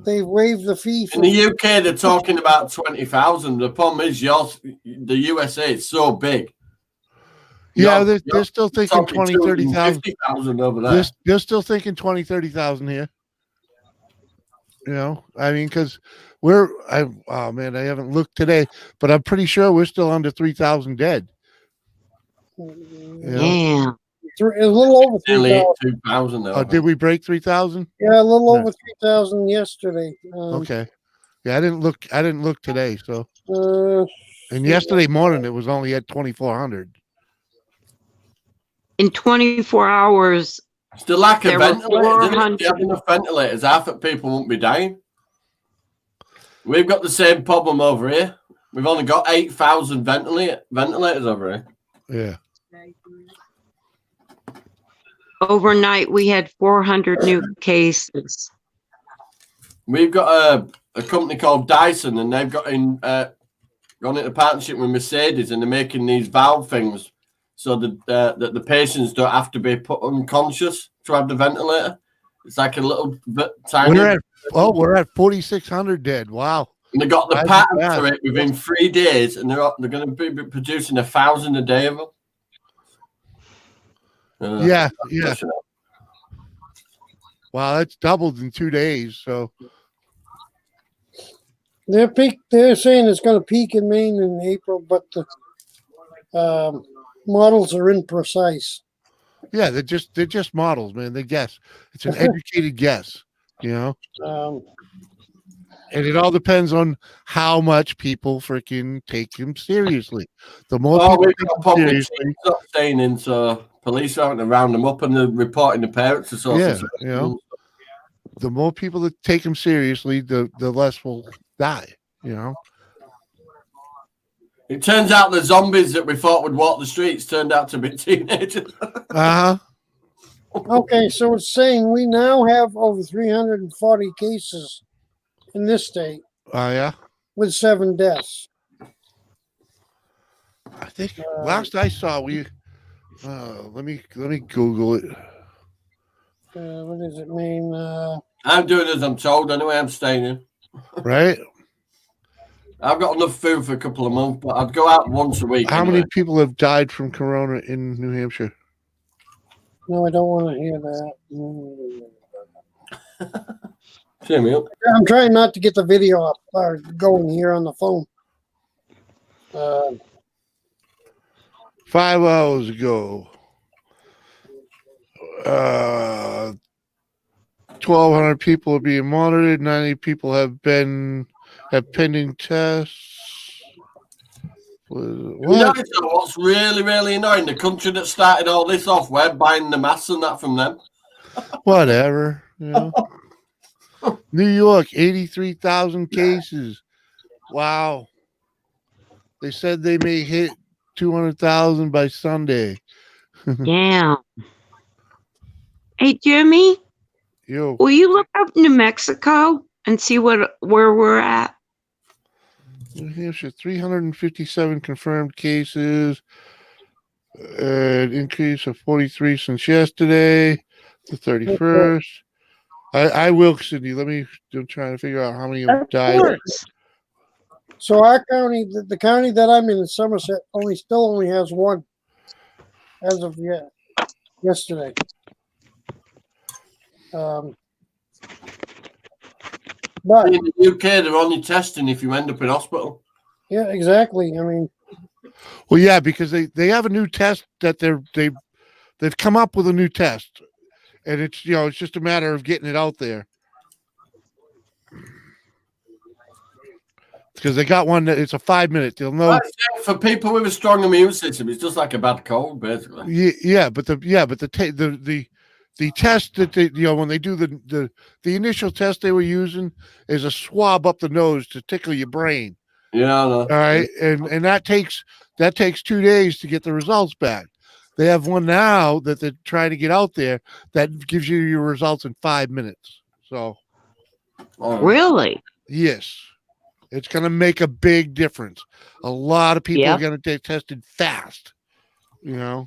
they waived the fee In for the UK, they're talking about 20,000. The problem is, the USA is so big. Yeah, You're they're still thinking talking 20, 30,000. 250,000 over there. They're still thinking 20, 30,000 here. I mean, because oh man, I haven't looked today, but I'm pretty sure we're still under 3,000 dead. Yeah. a little over Nearly 3,000. 2,000 now. Oh, did we break 3,000? Yeah, a little Yeah. over 3,000 yesterday. Okay. Yeah, I didn't look today. So, Uh, and yesterday morning it was only at 2,400. In 24 hours, It's the lack of There were ventilators. Isn't it? 400. If you have enough ventilators, half of people won't be dying. We've got the same problem over here. We've only got 8,000 ventilators over here. Yeah. overnight we had 400 new cases. We've got a company called Dyson, and they've gone into partnership with Mercedes, and they're making these valve things so that the patients don't have to be put unconscious to have the ventilator. It's like a little bit tiny. We're at 4,600 dead. Wow. And they got the Why is it patent bad? for it within 3 days, and they're going to be producing 1,000 a day of them. Yeah. Wow, that's doubled in 2 days. So they're saying it's going to peak in Maine in April, but the models are imprecise. yeah, they're just models, man. They guess. It's an educated guess. Um, And it all depends on how much people freaking take him seriously. The more people we've take got him public seriously, stop staying in, so police are having to round them up and they're reporting the parents and yeah, social you know, the more people that take him seriously, the less will die. You know. It turns out the zombies that we thought would walk the streets turned out to be teenagers. Uh huh. Okay, so it's saying we now have over 340 cases in this state Oh yeah. with 7 deaths. I think last I saw we. Let me Google it. What does it mean? I'm doing as I'm told anyway. I'm staying in. Right. I've got enough food for a couple of months, but I'd go out once a week. How anyway. many people have died from corona in New Hampshire? No, I don't want to hear that. Cheer me up. I'm trying not to get the video up or going here on the phone. 5 hours ago, 1,200 people are being monitored. 90 people have pending tests. What? You know what's really, really annoying? The country that started all this off, we're buying the masks and that from them. Whatever. You know. New York, 83,000 cases. Wow. They said they may hit 200,000 by Sunday. Damn. Hey, Jimmy, Yo. will you look up New Mexico and see where we're at? New Hampshire, 357 confirmed cases. An increase of 43 since yesterday, the 31st. I will, Cindy. I'm trying to figure out how many have died. So our county, the county that I'm in Somerset, still only has 1 as of yesterday. But in the UK, they're only testing if you end up in hospital. Yeah, exactly. I mean, well, yeah, because they have a new test that they've come up with a new test, and it's it's just a matter of getting it out there. Because they got one that it's a 5-minute. They'll know for people with a strong immune system. It's just like a bad cold, basically. Yeah, but the test that they when they do the initial test they were using is a swab up the nose to tickle your brain. Yeah, I know. All right, and that takes 2 days to get the results back. They have one now that they're trying to get out there that gives you your results in 5 minutes. So, really, yes, it's going to make a big difference. A lot of people are going to get tested fast. And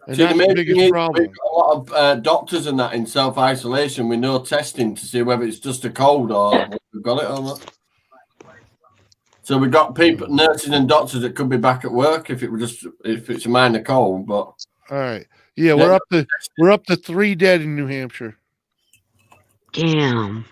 that's the biggest problem. We've got a lot of doctors and that in self-isolation with no testing to see whether it's just a cold or we've got it or not. So we've got people, nurses and doctors that could be back at work if it's a minor cold. But all right, yeah, we're up to 3 dead in New Hampshire. Damn.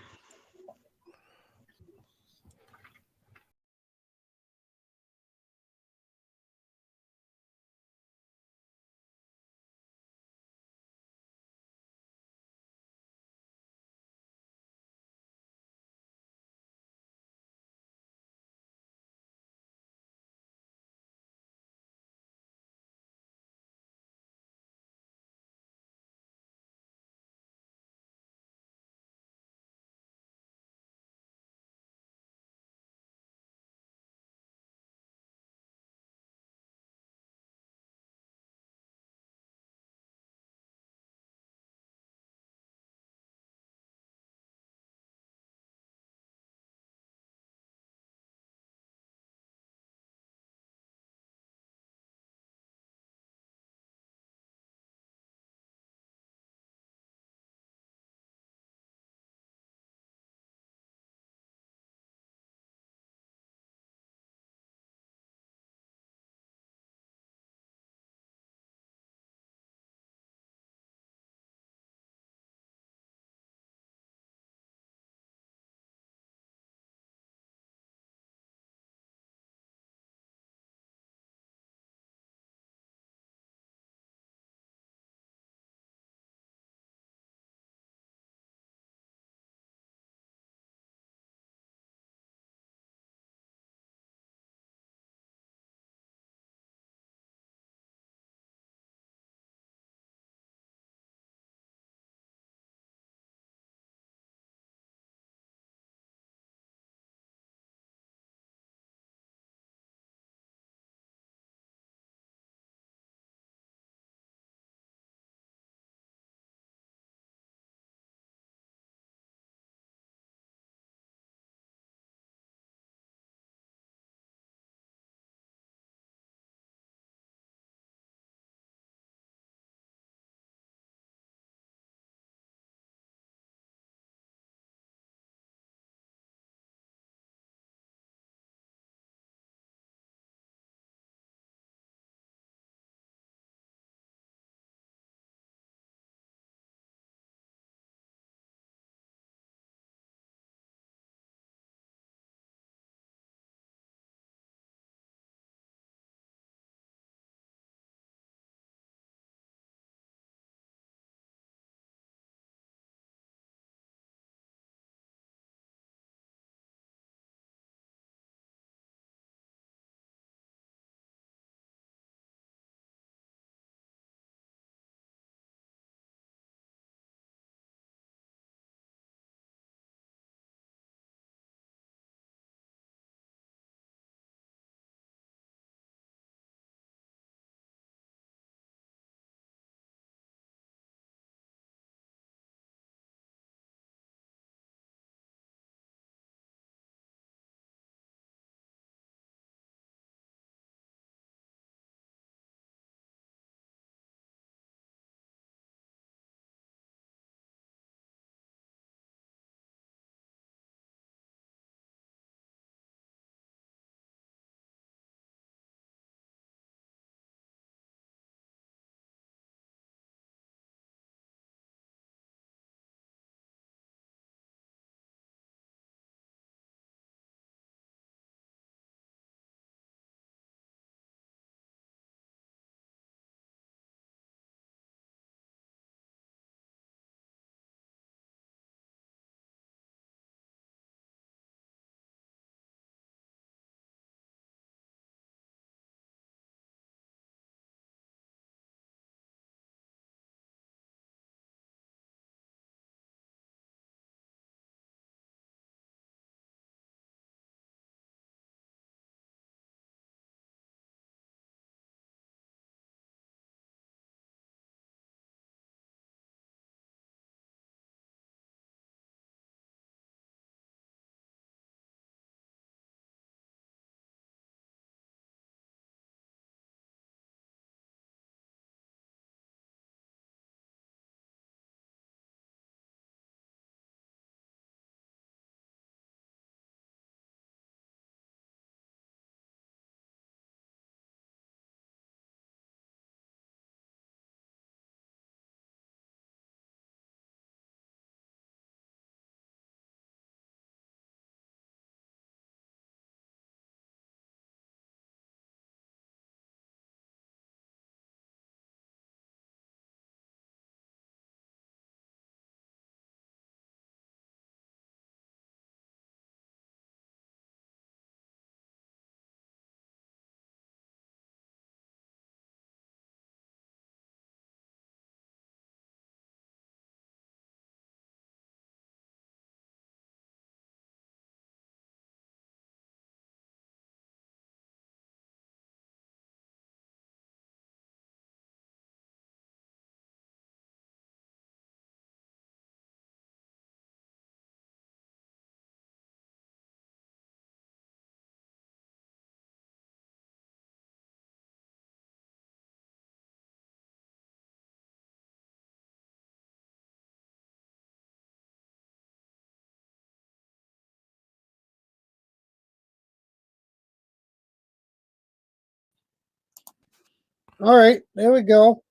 All right, there we go.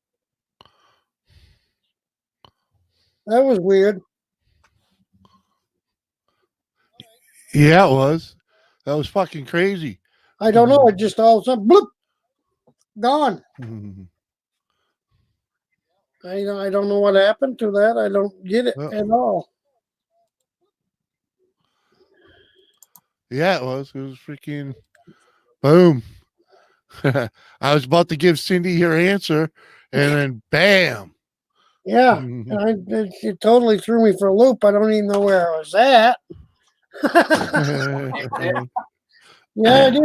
That was weird. Yeah, it was. That was fucking crazy. I don't know. It just all of a sudden, bloop, gone. I don't know what happened to that. I don't get it at all. Yeah, it was. It was freaking boom. I was about to give Cindy her answer, and then bam. Yeah, and it totally threw me for a loop. I don't even know where I was at. Yeah, I did.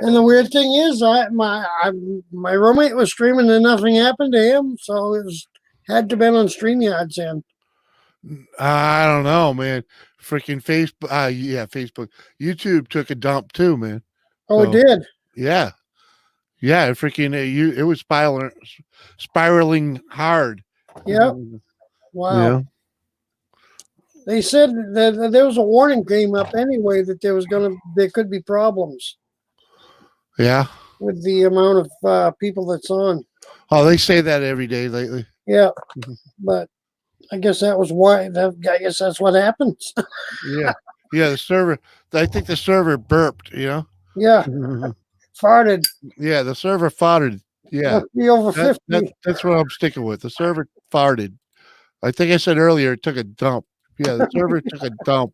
And the weird thing is, my roommate was streaming and nothing happened to him, so it had to been on StreamYard's end. I don't know, man. Freaking Facebook. Yeah, Facebook. YouTube took a dump too, man. Oh, it did. Yeah, yeah. Freaking it was spiraling hard. Yep. Wow. Yeah. They said that there was a warning came up anyway that there could be problems Yeah. with the amount of people that's on. Oh, they say that every day lately. Yeah, but I guess that was why. I guess that's what happens. Yeah. Yeah. The server. I think the server burped. You know. Yeah. Farted. Yeah, the server farted. Yeah. Must be over 50. That's what I'm sticking with. The server farted. I think I said earlier it took a dump. Yeah, the server took a dump.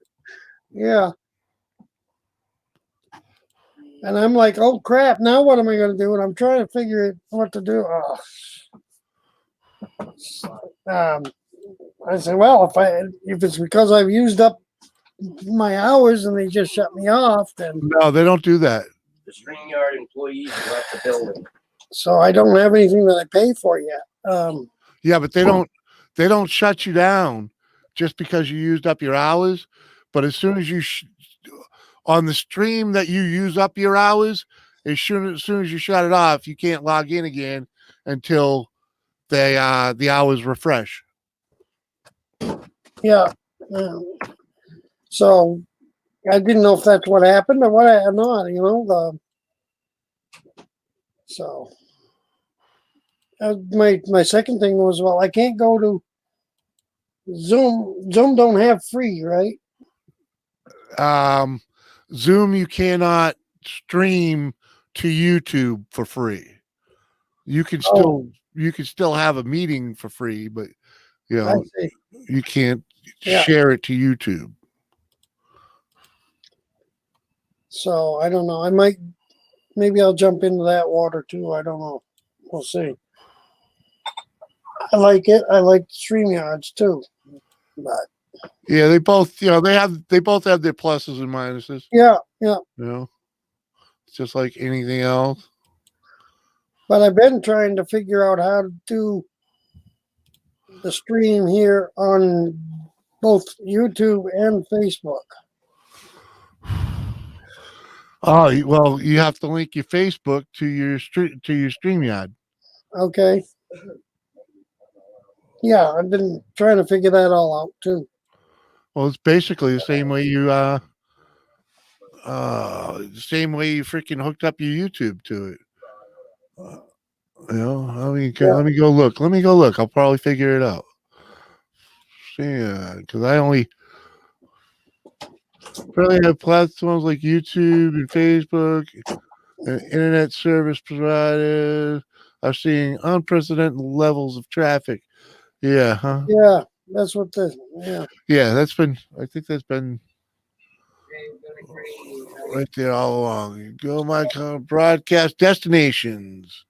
Yeah. And I'm like, oh crap! Now what am I going to do? And I'm trying to figure what to do. I said, well, if it's because I've used up my hours and they just shut me off, then No, they don't do that. The StreamYard employees left the building. so I don't have anything that I pay for yet. Yeah, but they don't shut you down just because you used up your hours. But as soon as you on the stream that you use up your hours, as soon as you shut it off, you can't log in again until the hours refresh. Yeah. So I didn't know if that's what happened or what or not. You know so. My second thing was, well, I can't go to Zoom. Zoom don't have free, right? Zoom, you cannot stream to YouTube for free. You can still have a meeting for free, but you know you can't share it to YouTube. So I don't know. Maybe I'll jump into that water too. I don't know. We'll see. I like it. I like StreamYards too. But yeah, they both they both have their pluses and minuses. Yeah, yeah. You know, it's just like anything else. But I've been trying to figure out how to do the stream here on both YouTube and Facebook. Oh well, you have to link your Facebook to your StreamYard. Okay. Yeah, I've been trying to figure that all out too. Well, it's basically the same way you freaking hooked up your YouTube to it. You know, let me go look. Let me go look. I'll probably figure it out. Yeah, because I only really have platforms like YouTube and Facebook and internet service providers are seeing unprecedented levels of traffic. Yeah, huh? Yeah, that's what Yeah, I think that's been right there all along. Go my broadcast destinations.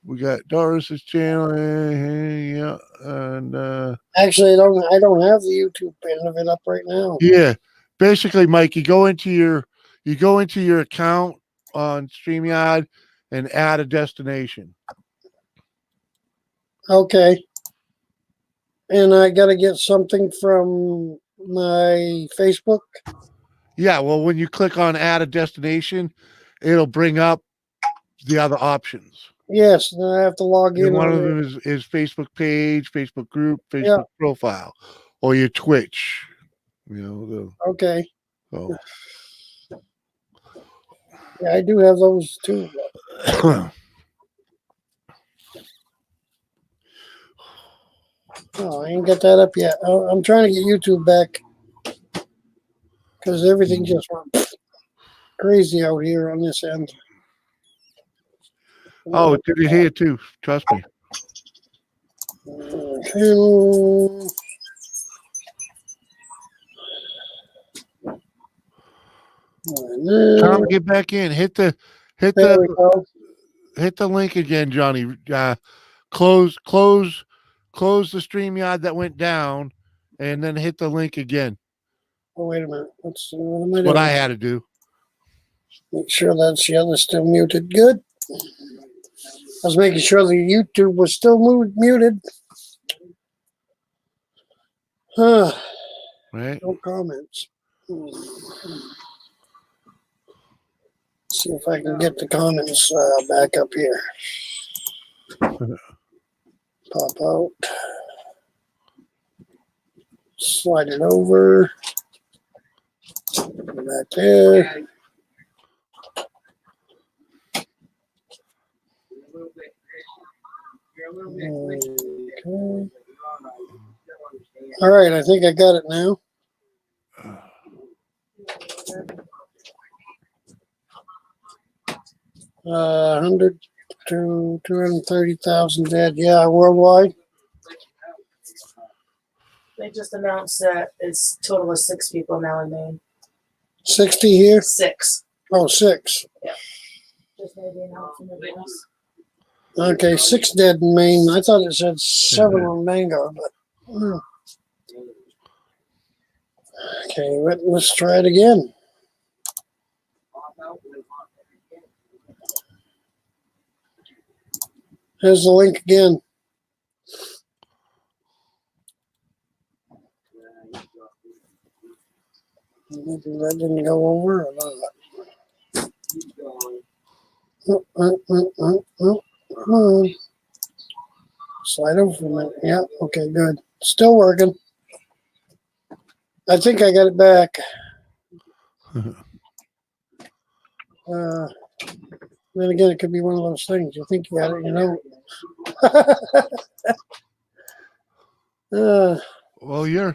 We got Doris's channel, yeah, and actually I don't have the YouTube end of it up right now. Yeah, basically, Mike, you go into your account on StreamYard and add a destination. Okay. And I got to get something from my Facebook. Yeah, well, when you click on add a destination, it'll bring up the other options. Yes, and I have to log in. And one of them is Facebook page, Facebook group, Facebook profile, or your Twitch. You know. Okay. So. Yeah, I do have those too. Oh, I ain't got that up yet. Oh, I'm trying to get YouTube back because everything just went crazy out here on this end. Oh, did it here too? Trust me. Tom, get back in. Hit There we go. the link again, Johnny. Close the StreamYard that went down, and then hit the link again. Oh, wait a minute. What am I That's doing? what I had to do. Make sure that's the other still muted. Good. I was making sure the YouTube was still muted. Huh. Right. No comments. See if I can get the comments back up here. Pop out. Slide it over. Back there. Okay. All right, I think I got it now. 100 to 230,000 dead. Yeah, worldwide. They just announced that it's a total of 6 people now in Maine. 60 here. 6. Oh, 6. Just made the announcement. Okay, 6 dead in Maine. I thought it said 7 on Mango, but okay. Let's try it again. Here's the link again. Maybe that didn't go over or not. Come on. Slide over for a minute. Yeah, okay, good. Still working. I think I got it back. Then again, it could be one of those things. You think you got it, you know. Well, you're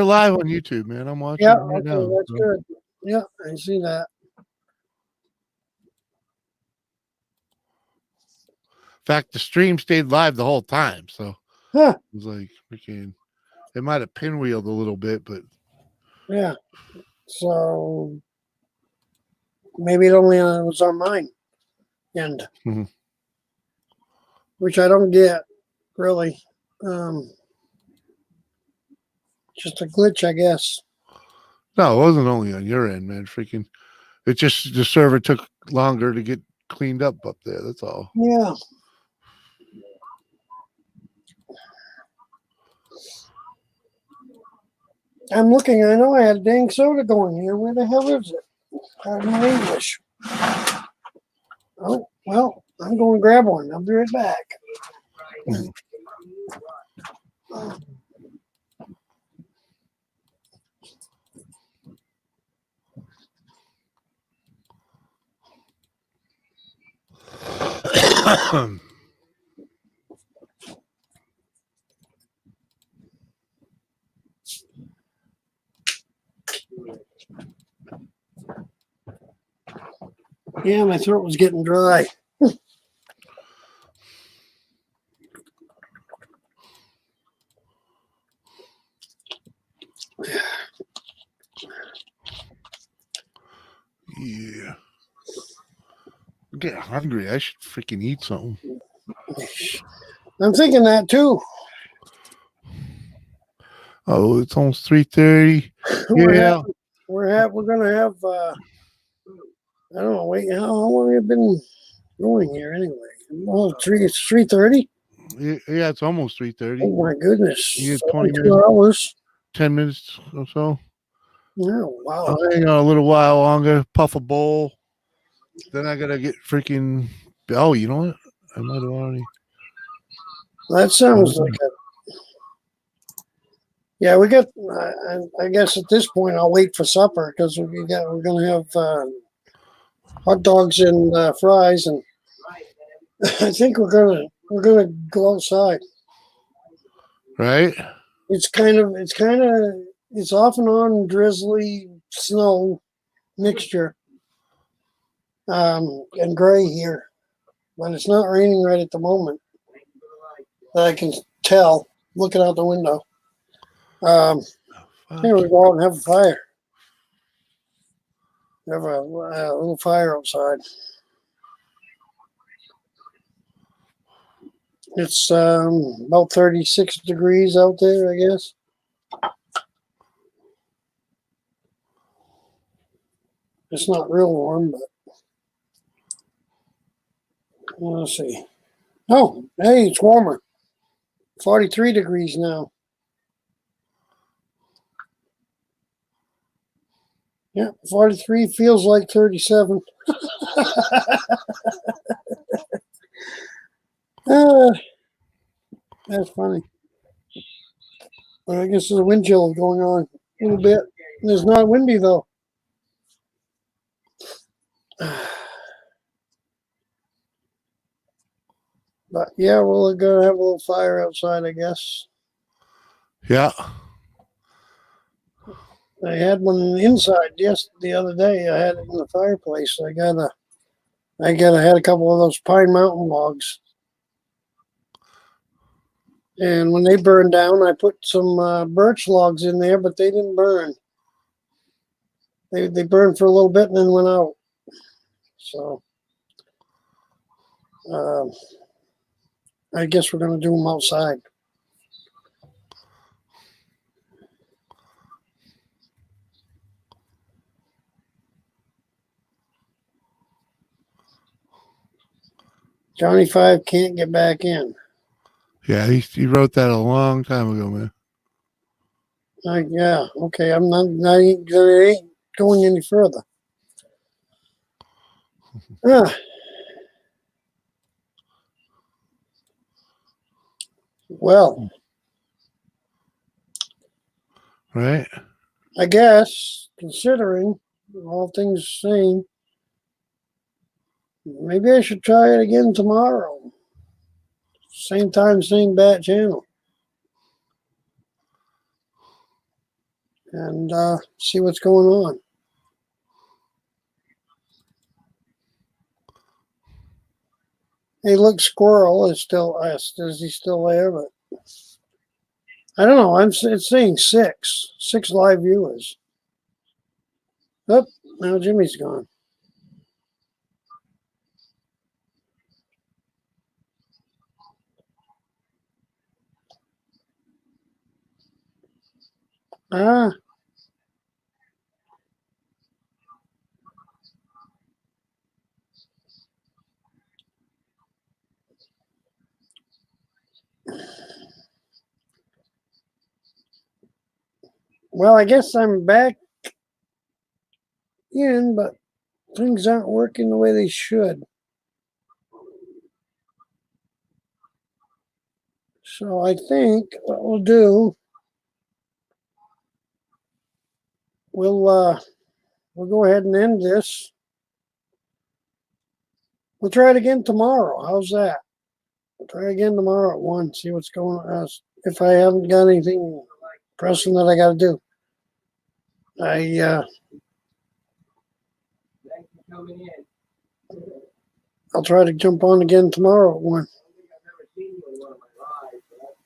live on YouTube, man. I'm watching Yeah, right okay, now. that's so. good. Yeah, I see that. In fact, the stream stayed live the whole time, so Huh. it was like freaking. It might have pinwheeled a little bit, but Yeah. So maybe it only was on mine end, which I don't get really. Just a glitch, I guess. no, it wasn't only on your end, man. Freaking, it just the server took longer to get cleaned up there. That's all. Yeah. I'm looking. I know I had dang soda going here. Where the hell is it? Pardon my English. Oh, well, I'm going to grab one. I'll be right back. Yeah, my throat was getting dry. Yeah. I'm getting hungry. I should freaking eat something. I'm thinking that too. Oh, it's almost 3:30. Yeah. We're gonna have I don't know, wait, how long have you been going here anyway? Oh, it's 3:30? Yeah, it's almost 3:30. Oh my goodness. You So 20 2 minutes. hours. 10 minutes or so. Oh wow. I'll hang on a little while longer, puff a bowl. Then I gotta get freaking. Oh, you know what? I might have already. That sounds like a. Yeah, we got. I guess at this point I'll wait for supper because we're gonna have hot dogs and fries, and I think we're gonna go outside. Right? It's it's off and on drizzly snow mixture, and gray here, but it's not raining right at the moment that I can tell looking out the window. Here we go out and have a fire. Have a little fire outside. It's about 36 degrees out there, I guess. It's not real warm, but let's see. Oh, hey, it's warmer. 43 degrees now. Yeah, 43 feels like 37. That's funny. But I guess there's a wind chill going on a little bit. It's not windy though. But yeah, we're gonna have a little fire outside, I guess. Yeah. I had one inside the other day. I had it in the fireplace. I had a couple of those Pine Mountain logs. And when they burned down, I put some birch logs in there, but they didn't burn. They burned for a little bit and then went out. So I guess we're going to do them outside. Johnny Five can't get back in. Yeah, he wrote that a long time ago, man. Yeah, okay. I'm not ain't going any further. Well, right. I guess considering all things same, maybe I should try it again tomorrow. Same time, same bat channel. And see what's going on. Hey, look, Squirrel is still asked, is he still there? But I don't know. It's saying six live viewers. Oh, now Jimmy's gone. Ah. Well, I guess I'm back in, but things aren't working the way they should. So I think what we'll do, we'll go ahead and end this. We'll try it again tomorrow. How's that? We'll try again tomorrow at 1, see what's going on. If I haven't got anything pressing that I got to do. I'll try to jump on again tomorrow at 1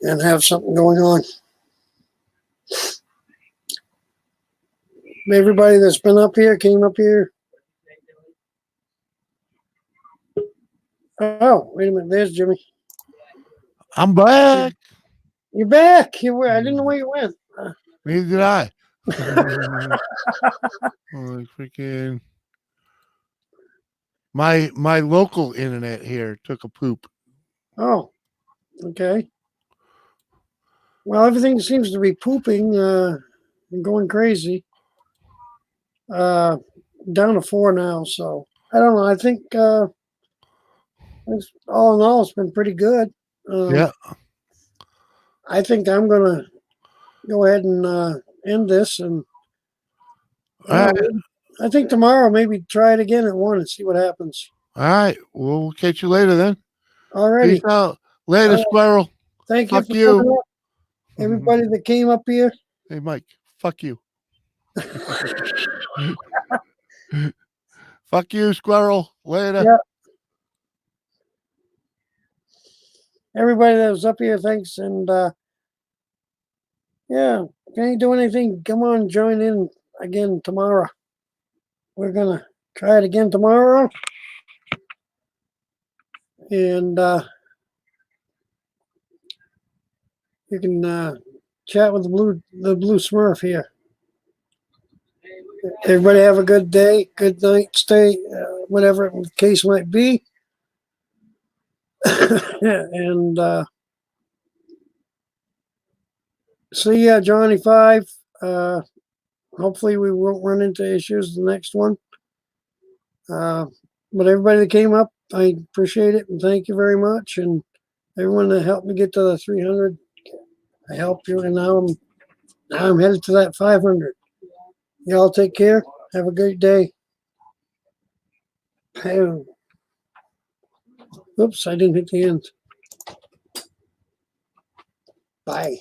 and have something going on. Everybody that's been up here came up here. Oh, wait a minute. There's Jimmy. I'm back. You're back. You were. I didn't know where you went. Neither did I. Oh, freaking. My local internet here took a poop. Oh, okay. Well, everything seems to be pooping and going crazy. Down to 4 now, so I don't know. I think all in all, it's been pretty good. Yeah. I think I'm gonna go ahead and end this, and I think tomorrow maybe try it again at 1 and see what happens. All right. We'll catch you later then. All righty. Peace out. Later, Squirrel. Thank you. Fuck you. everybody that came up here. Hey, Mike, fuck you. Fuck you, squirrel. Later. Yeah. Everybody that was up here, thanks. And yeah, if you ain't doing anything, come on, join in again tomorrow. We're gonna try it again tomorrow. And you can chat with the blue Smurf here. Everybody have a good day, good night, stay, whatever the case might be. And see ya, Johnny 5. Hopefully we won't run into issues the next one. But everybody that came up, I appreciate it and thank you very much. And everyone that helped me get to the 300, I helped you, and now I'm headed to that 500. Y'all take care. Have a great day. Oops, I didn't hit the end. Bye.